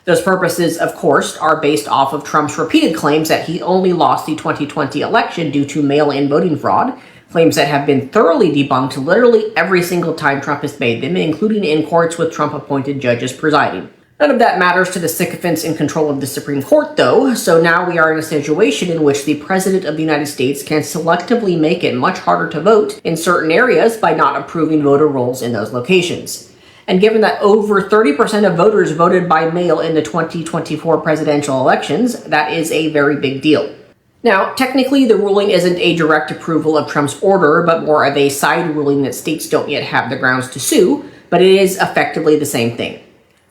S19: Those purposes, of course, are based off of Trump's repeated claims that he only lost the 2020 election due to mail-in voting fraud, claims that have been thoroughly debunked literally every single time Trump has made them, including in courts with Trump-appointed judges presiding. None of that matters to the sycophants in control of the Supreme Court, though, so now we are in a situation in which the President of the United States can selectively make it much harder to vote in certain areas by not approving voter rolls in those locations. And given that over 30% of voters voted by mail in the 2024 presidential elections, that is a very big deal. Now, technically, the ruling isn't a direct approval of Trump's order, but more of a side ruling that states don't yet have the grounds to sue, but it is effectively the same thing.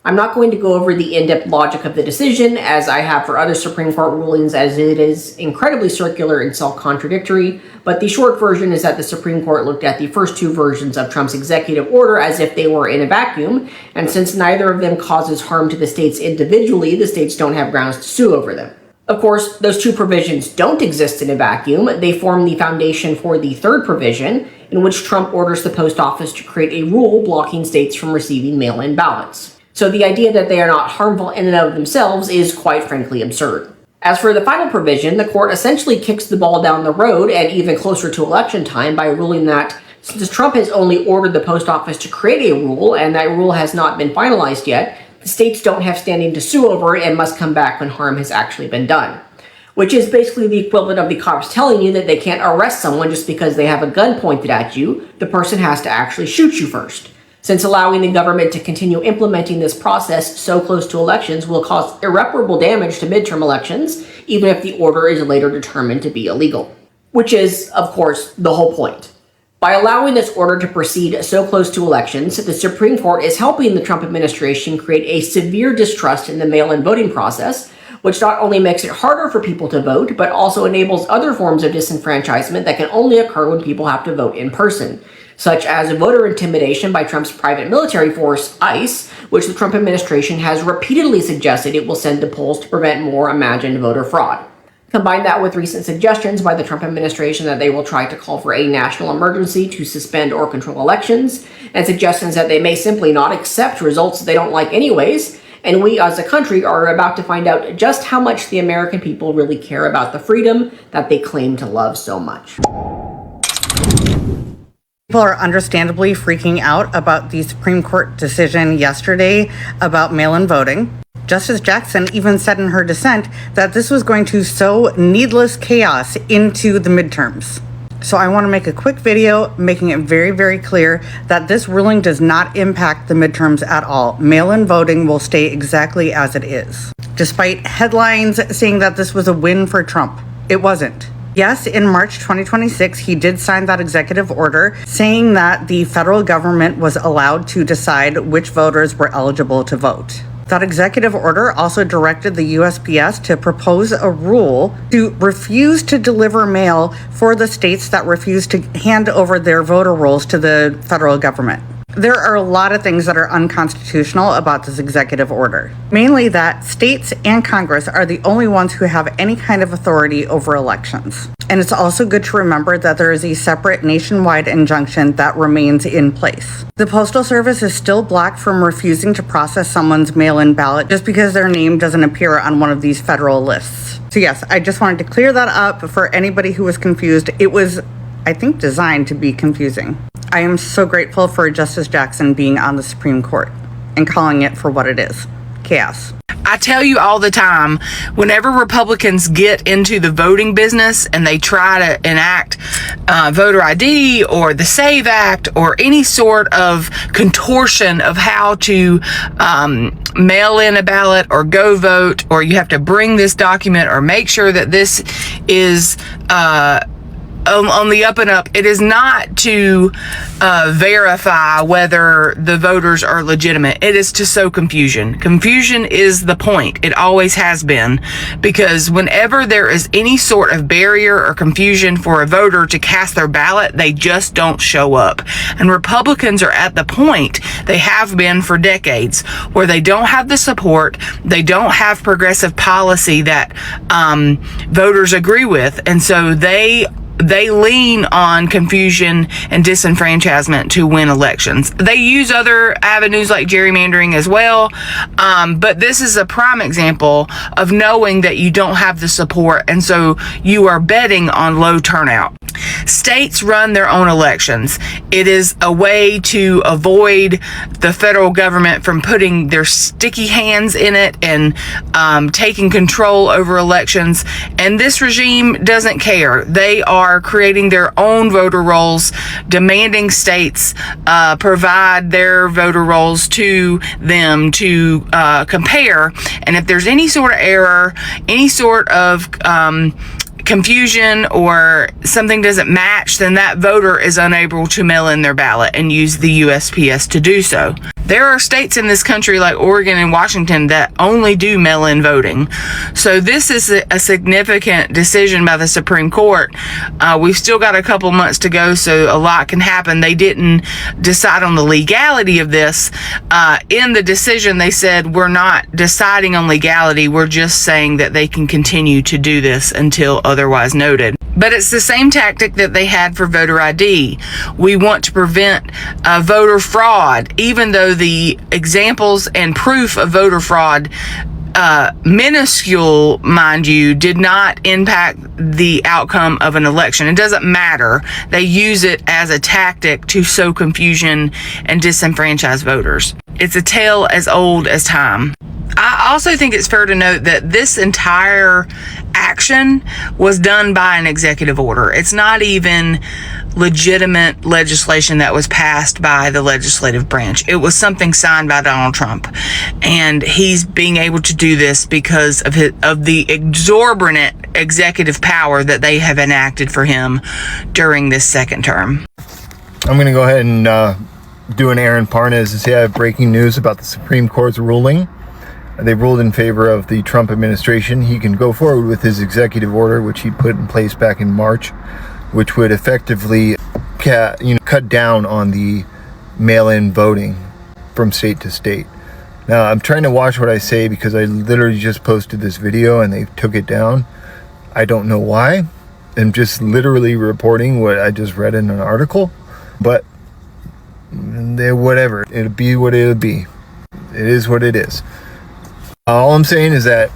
S19: I'm not going to go over the in-depth logic of the decision, as I have for other Supreme Court rulings, as it is incredibly circular and self-contradictory, but the short version is that the Supreme Court looked at the first two versions of Trump's executive order as if they were in a vacuum, and since neither of them causes harm to the states individually, the states don't have grounds to sue over them. Of course, those two provisions don't exist in a vacuum. They form the foundation for the third provision, in which Trump orders the post office to create a rule blocking states from receiving mail-in ballots. So the idea that they are not harmful in and of themselves is quite frankly absurd. As for the final provision, the court essentially kicks the ball down the road and even closer to election time by ruling that since Trump has only ordered the post office to create a rule and that rule has not been finalized yet, the states don't have standing to sue over it and must come back when harm has actually been done. Which is basically the equivalent of the cops telling you that they can't arrest someone just because they have a gun pointed at you. The person has to actually shoot you first. Since allowing the government to continue implementing this process so close to elections will cause irreparable damage to midterm elections, even if the order is later determined to be illegal. Which is, of course, the whole point. By allowing this order to proceed so close to elections, the Supreme Court is helping the Trump administration create a severe distrust in the mail-in voting process, which not only makes it harder for people to vote, but also enables other forms of disenfranchisement that can only occur when people have to vote in person, such as voter intimidation by Trump's private military force, ICE, which the Trump administration has repeatedly suggested it will send to polls to prevent more imagined voter fraud. Combine that with recent suggestions by the Trump administration that they will try to call for a national emergency to suspend or control elections, and suggestions that they may simply not accept results they don't like anyways, and we as a country are about to find out just how much the American people really care about the freedom that they claim to love so much.
S20: People are understandably freaking out about the Supreme Court decision yesterday about mail-in voting. Justice Jackson even said in her dissent that this was going to sow needless chaos into the midterms. So I want to make a quick video making it very, very clear that this ruling does not impact the midterms at all. Mail-in voting will stay exactly as it is. Despite headlines saying that this was a win for Trump, it wasn't. Yes, in March 2026, he did sign that executive order saying that the federal government was allowed to decide which voters were eligible to vote. That executive order also directed the USPS to propose a rule to refuse to deliver mail for the states that refuse to hand over their voter rolls to the federal government. There are a lot of things that are unconstitutional about this executive order. Mainly that states and Congress are the only ones who have any kind of authority over elections. And it's also good to remember that there is a separate nationwide injunction that remains in place. The Postal Service is still blocked from refusing to process someone's mail-in ballot just because their name doesn't appear on one of these federal lists. So yes, I just wanted to clear that up for anybody who was confused. It was, I think, designed to be confusing. I am so grateful for Justice Jackson being on the Supreme Court and calling it for what it is, chaos.
S17: I tell you all the time, whenever Republicans get into the voting business and they try to enact voter ID or the SAVE Act or any sort of contortion of how to mail in a ballot or go vote, or you have to bring this document or make sure that this is on the up and up, it is not to verify whether the voters are legitimate. It is to sow confusion. Confusion is the point. It always has been, because whenever there is any sort of barrier or confusion for a voter to cast their ballot, they just don't show up. And Republicans are at the point, they have been for decades, where they don't have the support, they don't have progressive policy that voters agree with, and so they lean on confusion and disenfranchisement to win elections. They use other avenues like gerrymandering as well, but this is a prime example of knowing that you don't have the support, and so you are betting on low turnout. States run their own elections. It is a way to avoid the federal government from putting their sticky hands in it and taking control over elections. And this regime doesn't care. They are creating their own voter rolls, demanding states provide their voter rolls to them to compare. And if there's any sort of error, any sort of confusion, or something doesn't match, then that voter is unable to mail in their ballot and use the USPS to do so. There are states in this country like Oregon and Washington that only do mail-in voting. So this is a significant decision by the Supreme Court. We've still got a couple months to go, so a lot can happen. They didn't decide on the legality of this. In the decision, they said, we're not deciding on legality. We're just saying that they can continue to do this until otherwise noted. But it's the same tactic that they had for voter ID. We want to prevent voter fraud, even though the examples and proof of voter fraud, minuscule, mind you, did not impact the outcome of an election. It doesn't matter. They use it as a tactic to sow confusion and disenfranchise voters. It's a tale as old as time. I also think it's fair to note that this entire action was done by an executive order. It's not even legitimate legislation that was passed by the legislative branch. It was something signed by Donald Trump, and he's being able to do this because of the exorbitant executive power that they have enacted for him during this second term.
S21: I'm going to go ahead and do an Aaron Parnas and say I have breaking news about the Supreme Court's ruling. They ruled in favor of the Trump administration. He can go forward with his executive order, which he put in place back in March, which would effectively cut down on the mail-in voting from state to state. Now, I'm trying to watch what I say because I literally just posted this video and they took it down. I don't know why. I'm just literally reporting what I just read in an article, but whatever. It'll be what it'll be. It is what it is. All I'm saying is that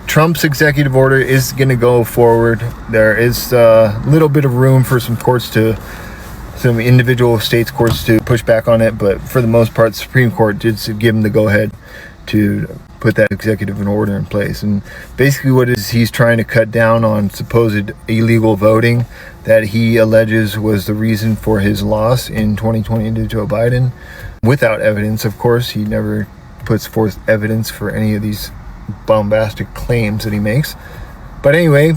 S21: Trump's executive order is going to go forward. There is a little bit of room for some individual states courts to push back on it, but for the most part, the Supreme Court did give him the go-ahead to put that executive order in place. And basically what it is, he's trying to cut down on supposed illegal voting that he alleges was the reason for his loss in 2020 to Joe Biden. Without evidence, of course. He never puts forth evidence for any of these bombastic claims that he makes. But anyway,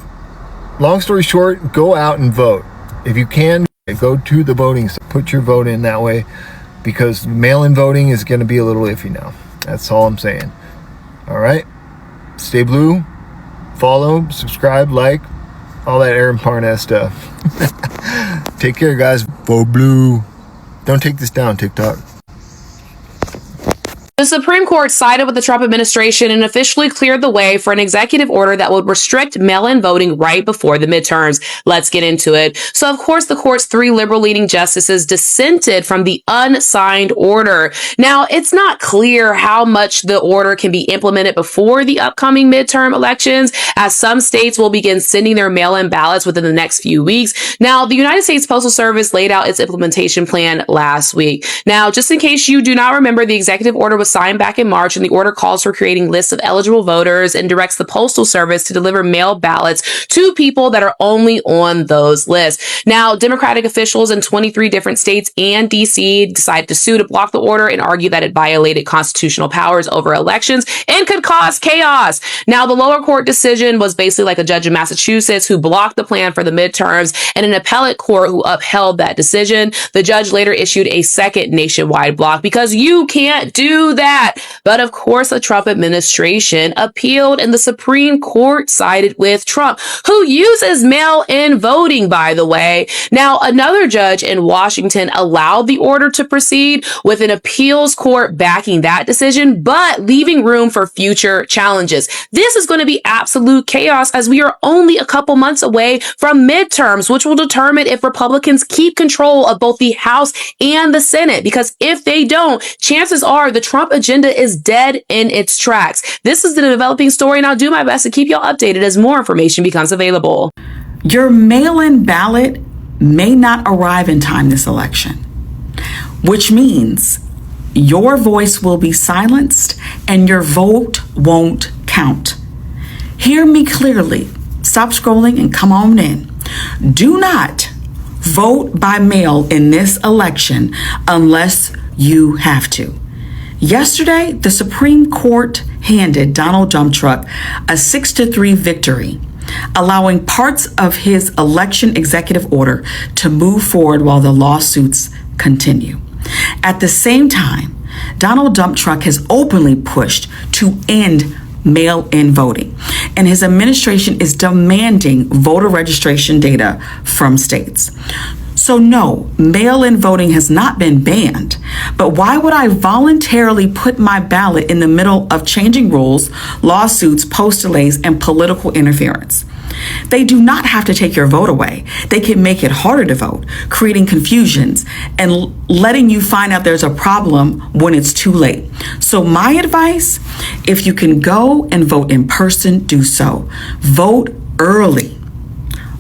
S21: long story short, go out and vote. If you can, go to the voting, put your vote in that way, because mail-in voting is going to be a little iffy now. That's all I'm saying. All right, stay blue, follow, subscribe, like, all that Aaron Parnas stuff. Take care, guys. Vote blue. Don't take this down, TikTok.
S1: The Supreme Court sided with the Trump administration and officially cleared the way for an executive order that would restrict mail-in voting right before the midterms. Let's get into it. So, of course, the court's 3 liberal-leaning justices dissented from the unsigned order. Now, it's not clear how much the order can be implemented before the upcoming midterm elections, as some states will begin sending their mail-in ballots within the next few weeks. Now, the United States Postal Service laid out its implementation plan last week. Now, just in case you do not remember, the executive order was signed back in March, and the order calls for creating lists of eligible voters and directs the Postal Service to deliver mail ballots to people that are only on those lists. Now, Democratic officials in 23 different states and D.C. decided to sue to block the order and argue that it violated constitutional powers over elections and could cause chaos. Now, the lower court decision was basically like a judge in Massachusetts who blocked the plan for the midterms and an appellate court who upheld that decision. The judge later issued a second nationwide block because you can't do that. But of course, the Trump administration appealed and the Supreme Court sided with Trump, who uses mail-in voting, by the way. Now, another judge in Washington allowed the order to proceed with an appeals court backing that decision, but leaving room for future challenges. This is going to be absolute chaos as we are only a couple months away from midterms, which will determine if Republicans keep control of both the House and the Senate. Because if they don't, chances are the Trump agenda is dead in its tracks. This is the developing story, and I'll do my best to keep y'all updated as more information becomes available.
S22: Your mail-in ballot may not arrive in time this election, which means your voice will be silenced and your vote won't count. Hear me clearly. Stop scrolling and come on in. Do not vote by mail in this election unless you have to. Yesterday, the Supreme Court handed Donald Trump a 6-3 victory, allowing parts of his election executive order to move forward while the lawsuits continue. At the same time, Donald Trump has openly pushed to end mail-in voting, and his administration is demanding voter registration data from states. So no, mail-in voting has not been banned, but why would I voluntarily put my ballot in the middle of changing rules, lawsuits, post delays, and political interference? They do not have to take your vote away. They can make it harder to vote, creating confusions and letting you find out there's a problem when it's too late. So my advice, if you can go and vote in person, do so. Vote early.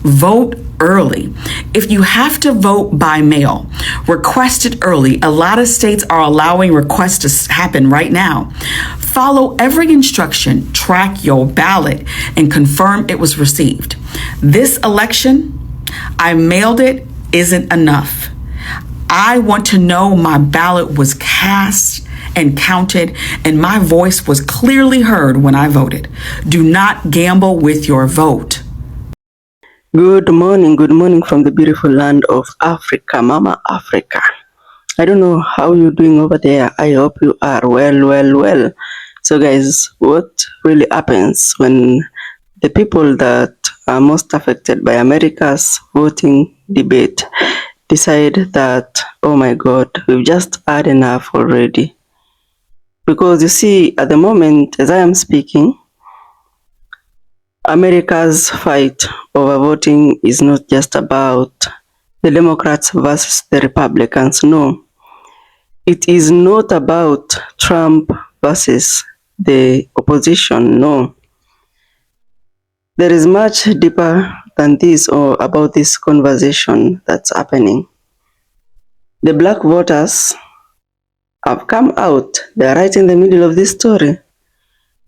S22: Vote early. If you have to vote by mail, request it early. A lot of states are allowing requests to happen right now. Follow every instruction, track your ballot, and confirm it was received. This election, I mailed it, isn't enough. I want to know my ballot was cast and counted, and my voice was clearly heard when I voted. Do not gamble with your vote.
S23: Good morning from the beautiful land of Africa, Mama Africa. I don't know how you're doing over there. I hope you are well. So guys, what really happens when the people that are most affected by America's voting debate decide that, oh my God, we've just had enough already? Because you see, at the moment, as I am speaking, America's fight over voting is not just about the Democrats versus the Republicans. No, it is not about Trump versus the opposition. No, there is much deeper than this or about this conversation that's happening. The black voters have come out. They are right in the middle of this story.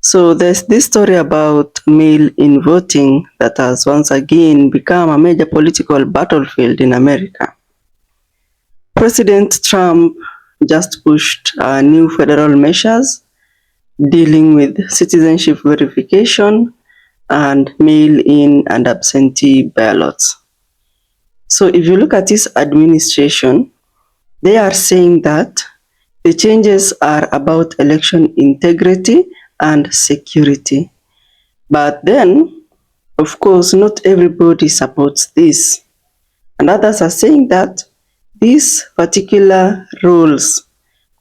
S23: So there's this story about mail-in voting that has once again become a major political battlefield in America. President Trump just pushed new federal measures dealing with citizenship verification and mail-in and absentee ballots. So if you look at his administration, they are saying that the changes are about election integrity and security. But then, of course, not everybody supports this. And others are saying that these particular rules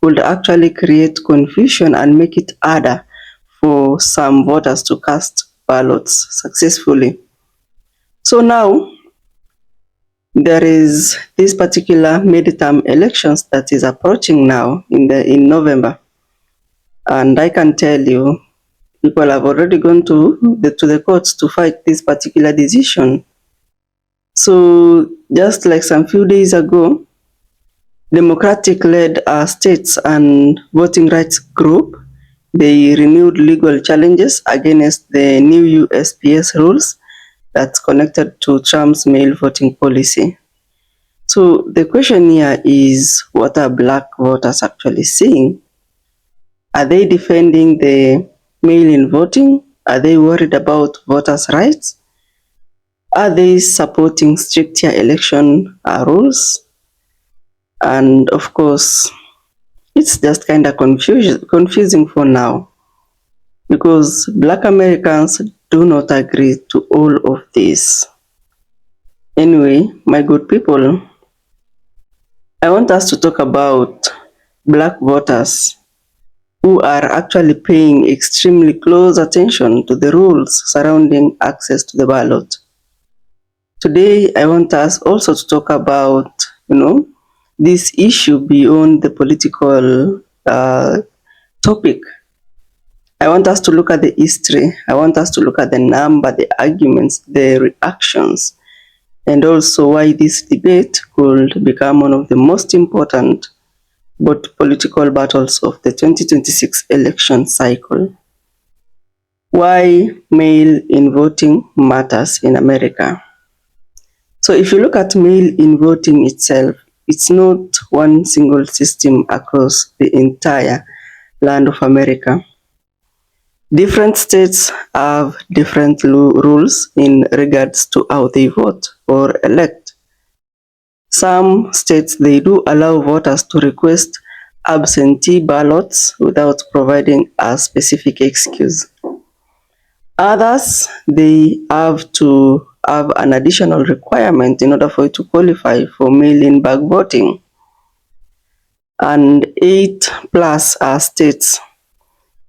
S23: could actually create confusion and make it harder for some voters to cast ballots successfully. So now there is this particular midterm elections that is approaching now in November, and I can tell you, people have already gone to the courts to fight this particular decision. So just like some few days ago, Democratic-led states and voting rights group, they renewed legal challenges against the new USPS rules that's connected to Trump's mail voting policy. So the question here is, what are black voters actually saying? Are they defending the mail-in voting? Are they worried about voters' rights? Are they supporting stricter election rules? And of course, it's just kind of confusing for now, because Black Americans do not agree to all of this. Anyway, my good people, I want us to talk about Black voters who are actually paying extremely close attention to the rules surrounding access to the ballot. Today, I want us also to talk about, this issue beyond the political topic. I want us to look at the history. I want us to look at the number, the arguments, the reactions, and also why this debate could become one of the most important but political battles of the 2026 election cycle. Why mail-in voting matters in America. So if you look at mail-in voting itself, it's not one single system across the entire land of America. Different states have different rules in regards to how they vote or elect. Some states, they do allow voters to request absentee ballots without providing a specific excuse. Others, they have to have an additional requirement in order for you to qualify for mail-in bag voting. And 8+ states,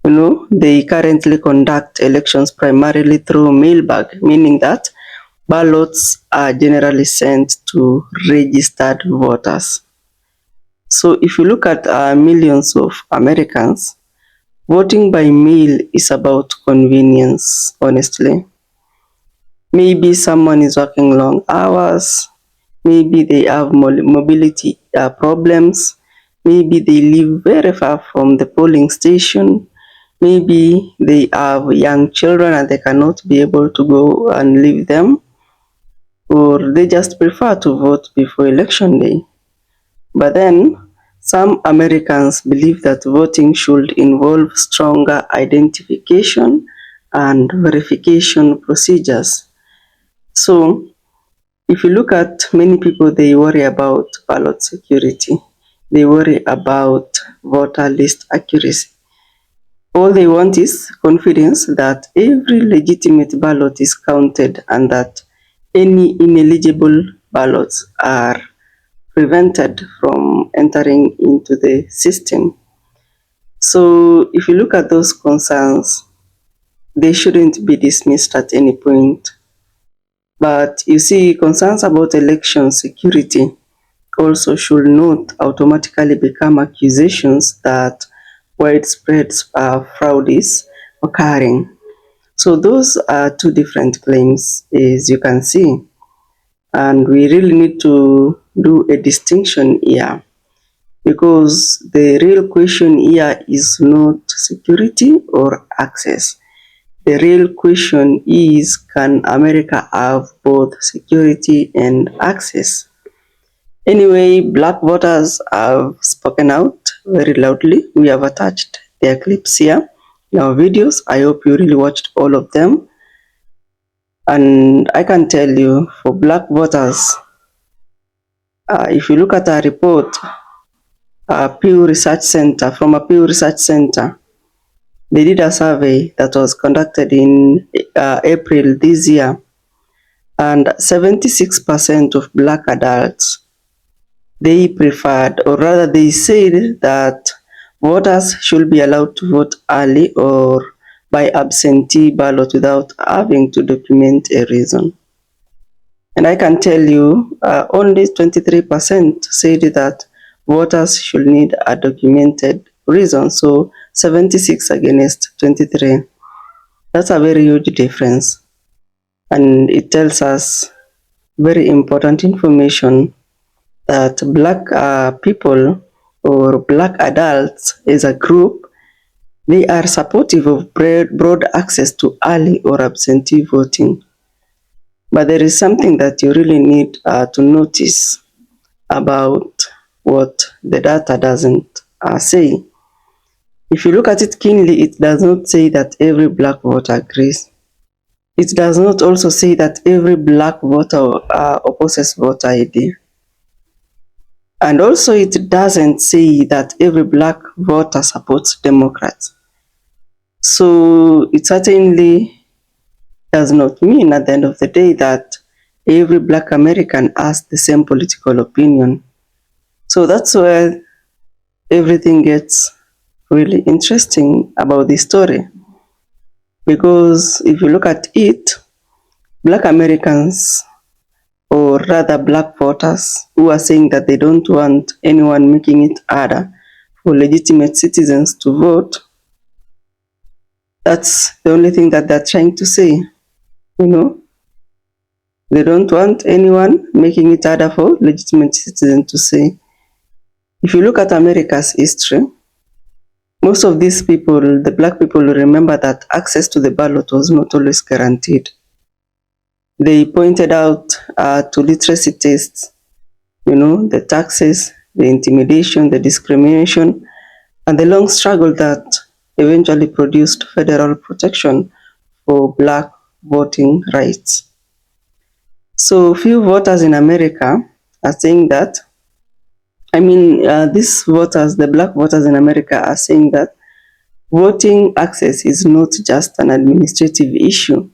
S23: they currently conduct elections primarily through mail bag, meaning that ballots are generally sent to registered voters. So if you look at millions of Americans, voting by mail is about convenience, honestly. Maybe someone is working long hours, maybe they have mobility problems, maybe they live very far from the polling station, maybe they have young children and they cannot be able to go and leave them, or they just prefer to vote before election day. But then, some Americans believe that voting should involve stronger identification and verification procedures. So, if you look at many people, they worry about ballot security. They worry about voter list accuracy. All they want is confidence that every legitimate ballot is counted and that any ineligible ballots are prevented from entering into the system. So if you look at those concerns, they shouldn't be dismissed at any point. But you see, concerns about election security also should not automatically become accusations that widespread fraud is occurring. So those are two different claims, as you can see. And we really need to do a distinction here, because the real question here is not security or access. The real question is, can America have both security and access? Anyway, Black voters have spoken out very loudly. We have attached their clips here in our videos. I hope you really watched all of them. And I can tell you, for Black voters, if you look at a report, from a Pew Research Center, they did a survey that was conducted in April this year, and 76% of Black adults, they preferred, or rather they said that voters should be allowed to vote early or by absentee ballot without having to document a reason. And I can tell you, only 23% said that voters should need a documented reason. So 76 against 23. That's a very huge difference. And it tells us very important information that Black people or Black adults as a group, they are supportive of broad access to early or absentee voting. But there is something that you really need to notice about what the data doesn't say. If you look at it keenly, it does not say that every Black voter agrees. It does not also say that every Black voter opposes voter ID. And also it doesn't say that every Black voter supports Democrats. So it certainly does not mean at the end of the day that every Black American has the same political opinion. So that's where everything gets really interesting about this story. Because if you look at it, Black Americans, or rather Black voters, who are saying that they don't want anyone making it harder for legitimate citizens to vote, that's the only thing that they're trying to say. You know, they don't want anyone making it harder for legitimate citizens to say. If you look at America's history, most of these people, the Black people, remember that access to the ballot was not always guaranteed. They pointed out to literacy tests, you know, the taxes, the intimidation, the discrimination, and the long struggle that eventually produced federal protection for Black voting rights. So few voters in America are saying that, these voters, the Black voters in America, are saying that voting access is not just an administrative issue.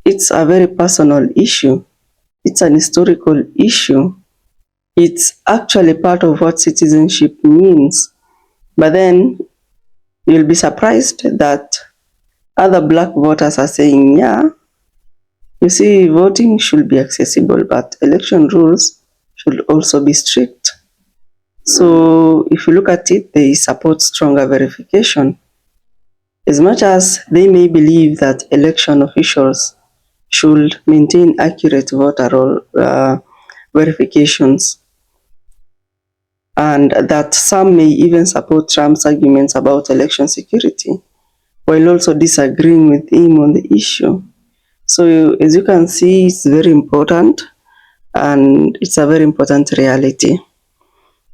S23: It's a very personal issue. It's an historical issue. It's actually part of what citizenship means. But then you'll be surprised that other Black voters are saying, yeah, you see, voting should be accessible, but election rules should also be strict. So if you look at it, they support stronger verification. As much as they may believe that election officials should maintain accurate voter roll verifications, and that some may even support Trump's arguments about election security, while also disagreeing with him on the issue. So as you can see, it's very important, and it's a very important reality.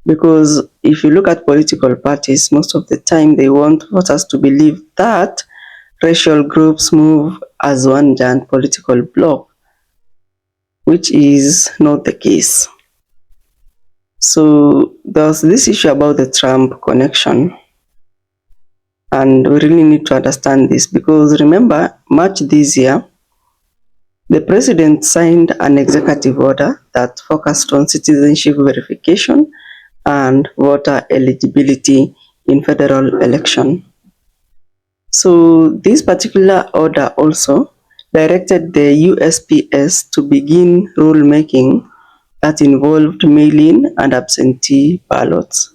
S23: Because if you look at political parties, most of the time they want voters to believe that racial groups move as one giant political bloc, which is not the case. So there's this issue about the Trump connection. And we really need to understand this because remember, March this year, the president signed an executive order that focused on citizenship verification and voter eligibility in federal election. So this particular order also directed the USPS to begin rulemaking that involved mail-in and absentee ballots.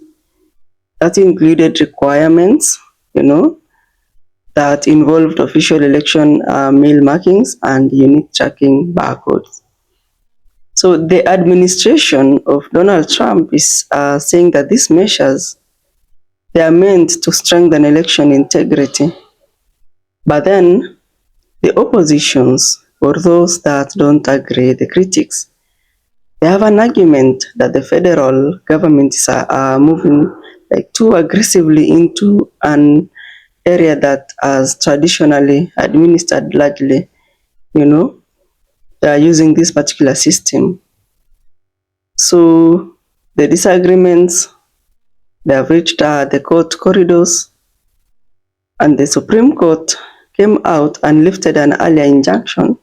S23: That included requirements, that involved official election mail markings and unique tracking barcodes. So the administration of Donald Trump is saying that these measures, they are meant to strengthen election integrity. But then the oppositions, or those that don't agree, the critics, they have an argument that the federal government is moving too aggressively into an area that has traditionally administered largely, they are using this particular system. So the disagreements, they have reached the court corridors, and the Supreme Court came out and lifted an earlier injunction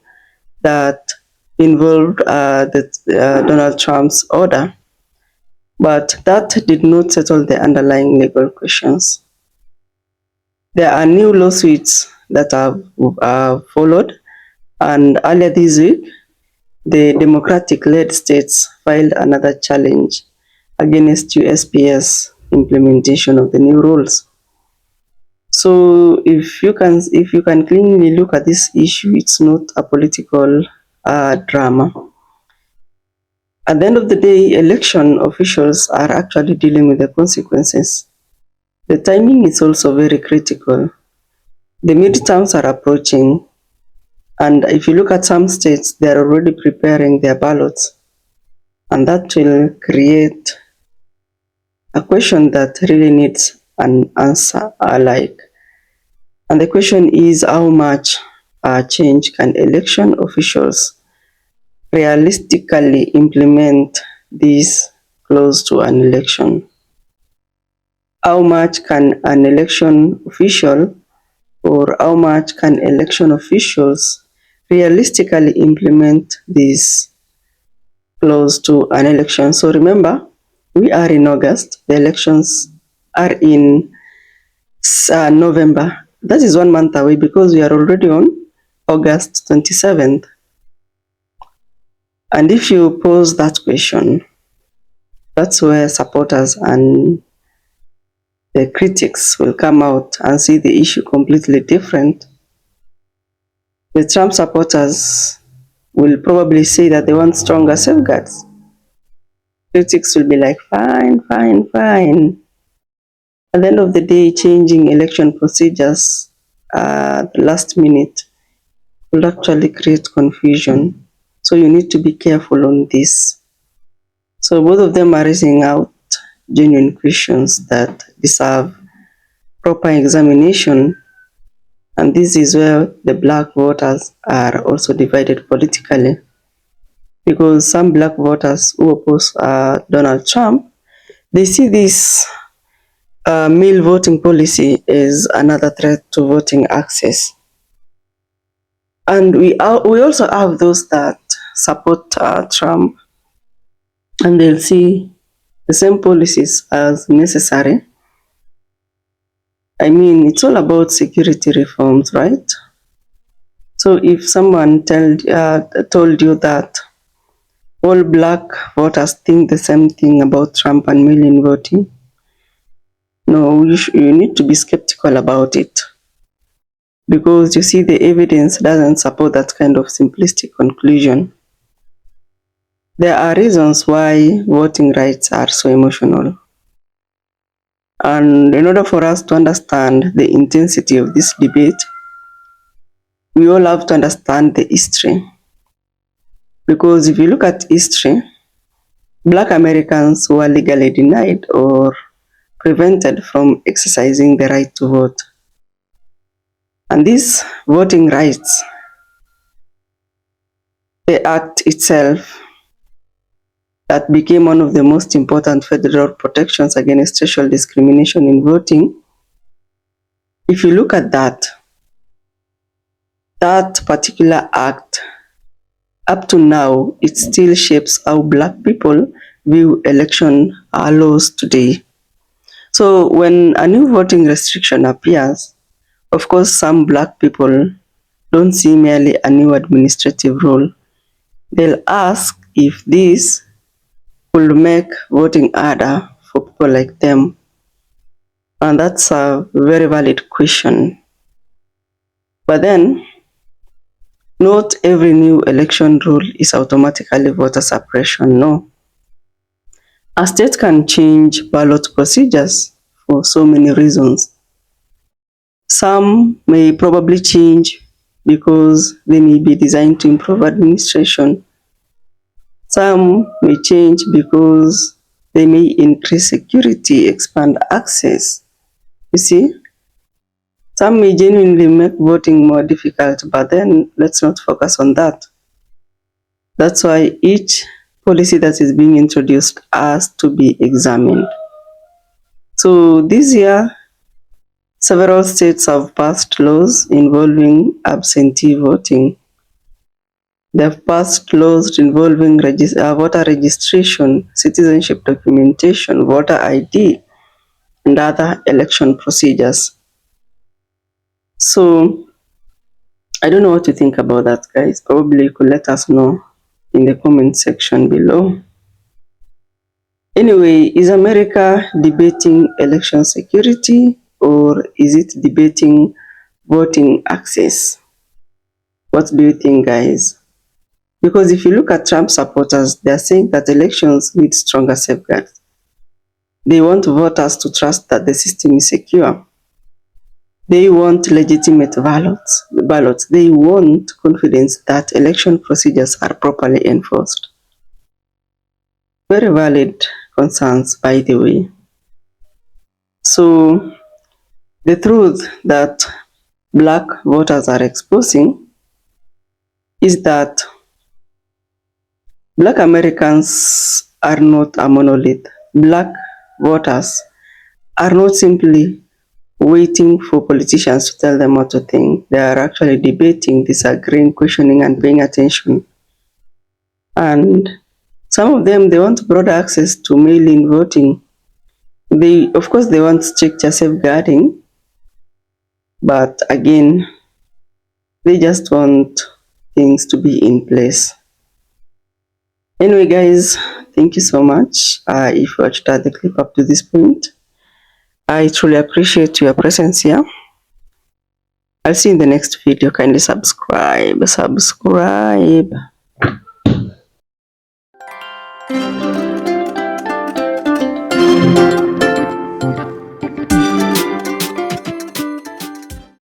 S23: that involved Donald Trump's order. But that did not settle the underlying legal questions. There are new lawsuits that have followed, and earlier this week, the Democratic-led states filed another challenge against USPS implementation of the new rules. So if you can cleanly look at this issue, it's not a political drama. At the end of the day, election officials are actually dealing with the consequences. The timing is also very critical. The midterms are approaching, and if you look at some states, they are already preparing their ballots, and that will create a question that really needs an answer alike. And the question is, how much change can election officials realistically implement this close to an election? How much can an election official, or how much can election officials realistically implement this close to an election? So remember, we are in August, the elections are in November. That is 1 month away because we are already on August 27th. And if you pose that question, that's where supporters and the critics will come out and see the issue completely different. The Trump supporters will probably say that they want stronger safeguards. Critics will be like, fine, fine, fine. At the end of the day, changing election procedures at the last minute will actually create confusion. So you need to be careful on this. So both of them are raising out genuine questions that deserve proper examination. And this is where the black voters are also divided politically, because some black voters who oppose Donald Trump, they see this mail voting policy as another threat to voting access. And we also have those that support Trump, and they'll see the same policies as necessary. I mean, it's all about security reforms, right? So if someone told you that all black voters think the same thing about Trump and mail-in voting, no, you need to be skeptical about it, because you see the evidence doesn't support that kind of simplistic conclusion. There are reasons why voting rights are so emotional. And in order for us to understand the intensity of this debate, we all have to understand the history. Because if you look at history, Black Americans were legally denied or prevented from exercising the right to vote. And these voting rights, the act itself, that became one of the most important federal protections against racial discrimination in voting. If you look at that particular act, up to now, it still shapes how black people view election laws today. So when a new voting restriction appears, of course, some black people don't see merely a new administrative rule. They'll ask if this will make voting harder for people like them. And that's a very valid question. But then, not every new election rule is automatically voter suppression, no. A state can change ballot procedures for so many reasons. Some may probably change because they may be designed to improve administration. Some may change because they may increase security, expand access. You see? Some may genuinely make voting more difficult, but then let's not focus on that. That's why each policy that is being introduced has to be examined. So this year, several states have passed laws involving absentee voting. They have passed laws involving voter registration, citizenship documentation, voter ID, and other election procedures. So, I don't know what you think about that, guys. Probably you could let us know in the comment section below. Anyway, is America debating election security, or is it debating voting access? What do you think, guys? Because if you look at Trump supporters, they are saying that elections need stronger safeguards. They want voters to trust that the system is secure. They want legitimate ballots. They want confidence that election procedures are properly enforced. Very valid concerns, by the way. So, the truth that Black voters are exposing is that Black Americans are not a monolith. Black voters are not simply waiting for politicians to tell them what to think. They are actually debating, disagreeing, questioning, and paying attention. And some of them, they want broader access to mail-in voting. Of course, they want stricter safeguarding, but again, they just want things to be in place. Anyway, guys, thank you so much. If you watched the clip up to this point, I truly appreciate your presence here. I'll see you in the next video. Kindly subscribe.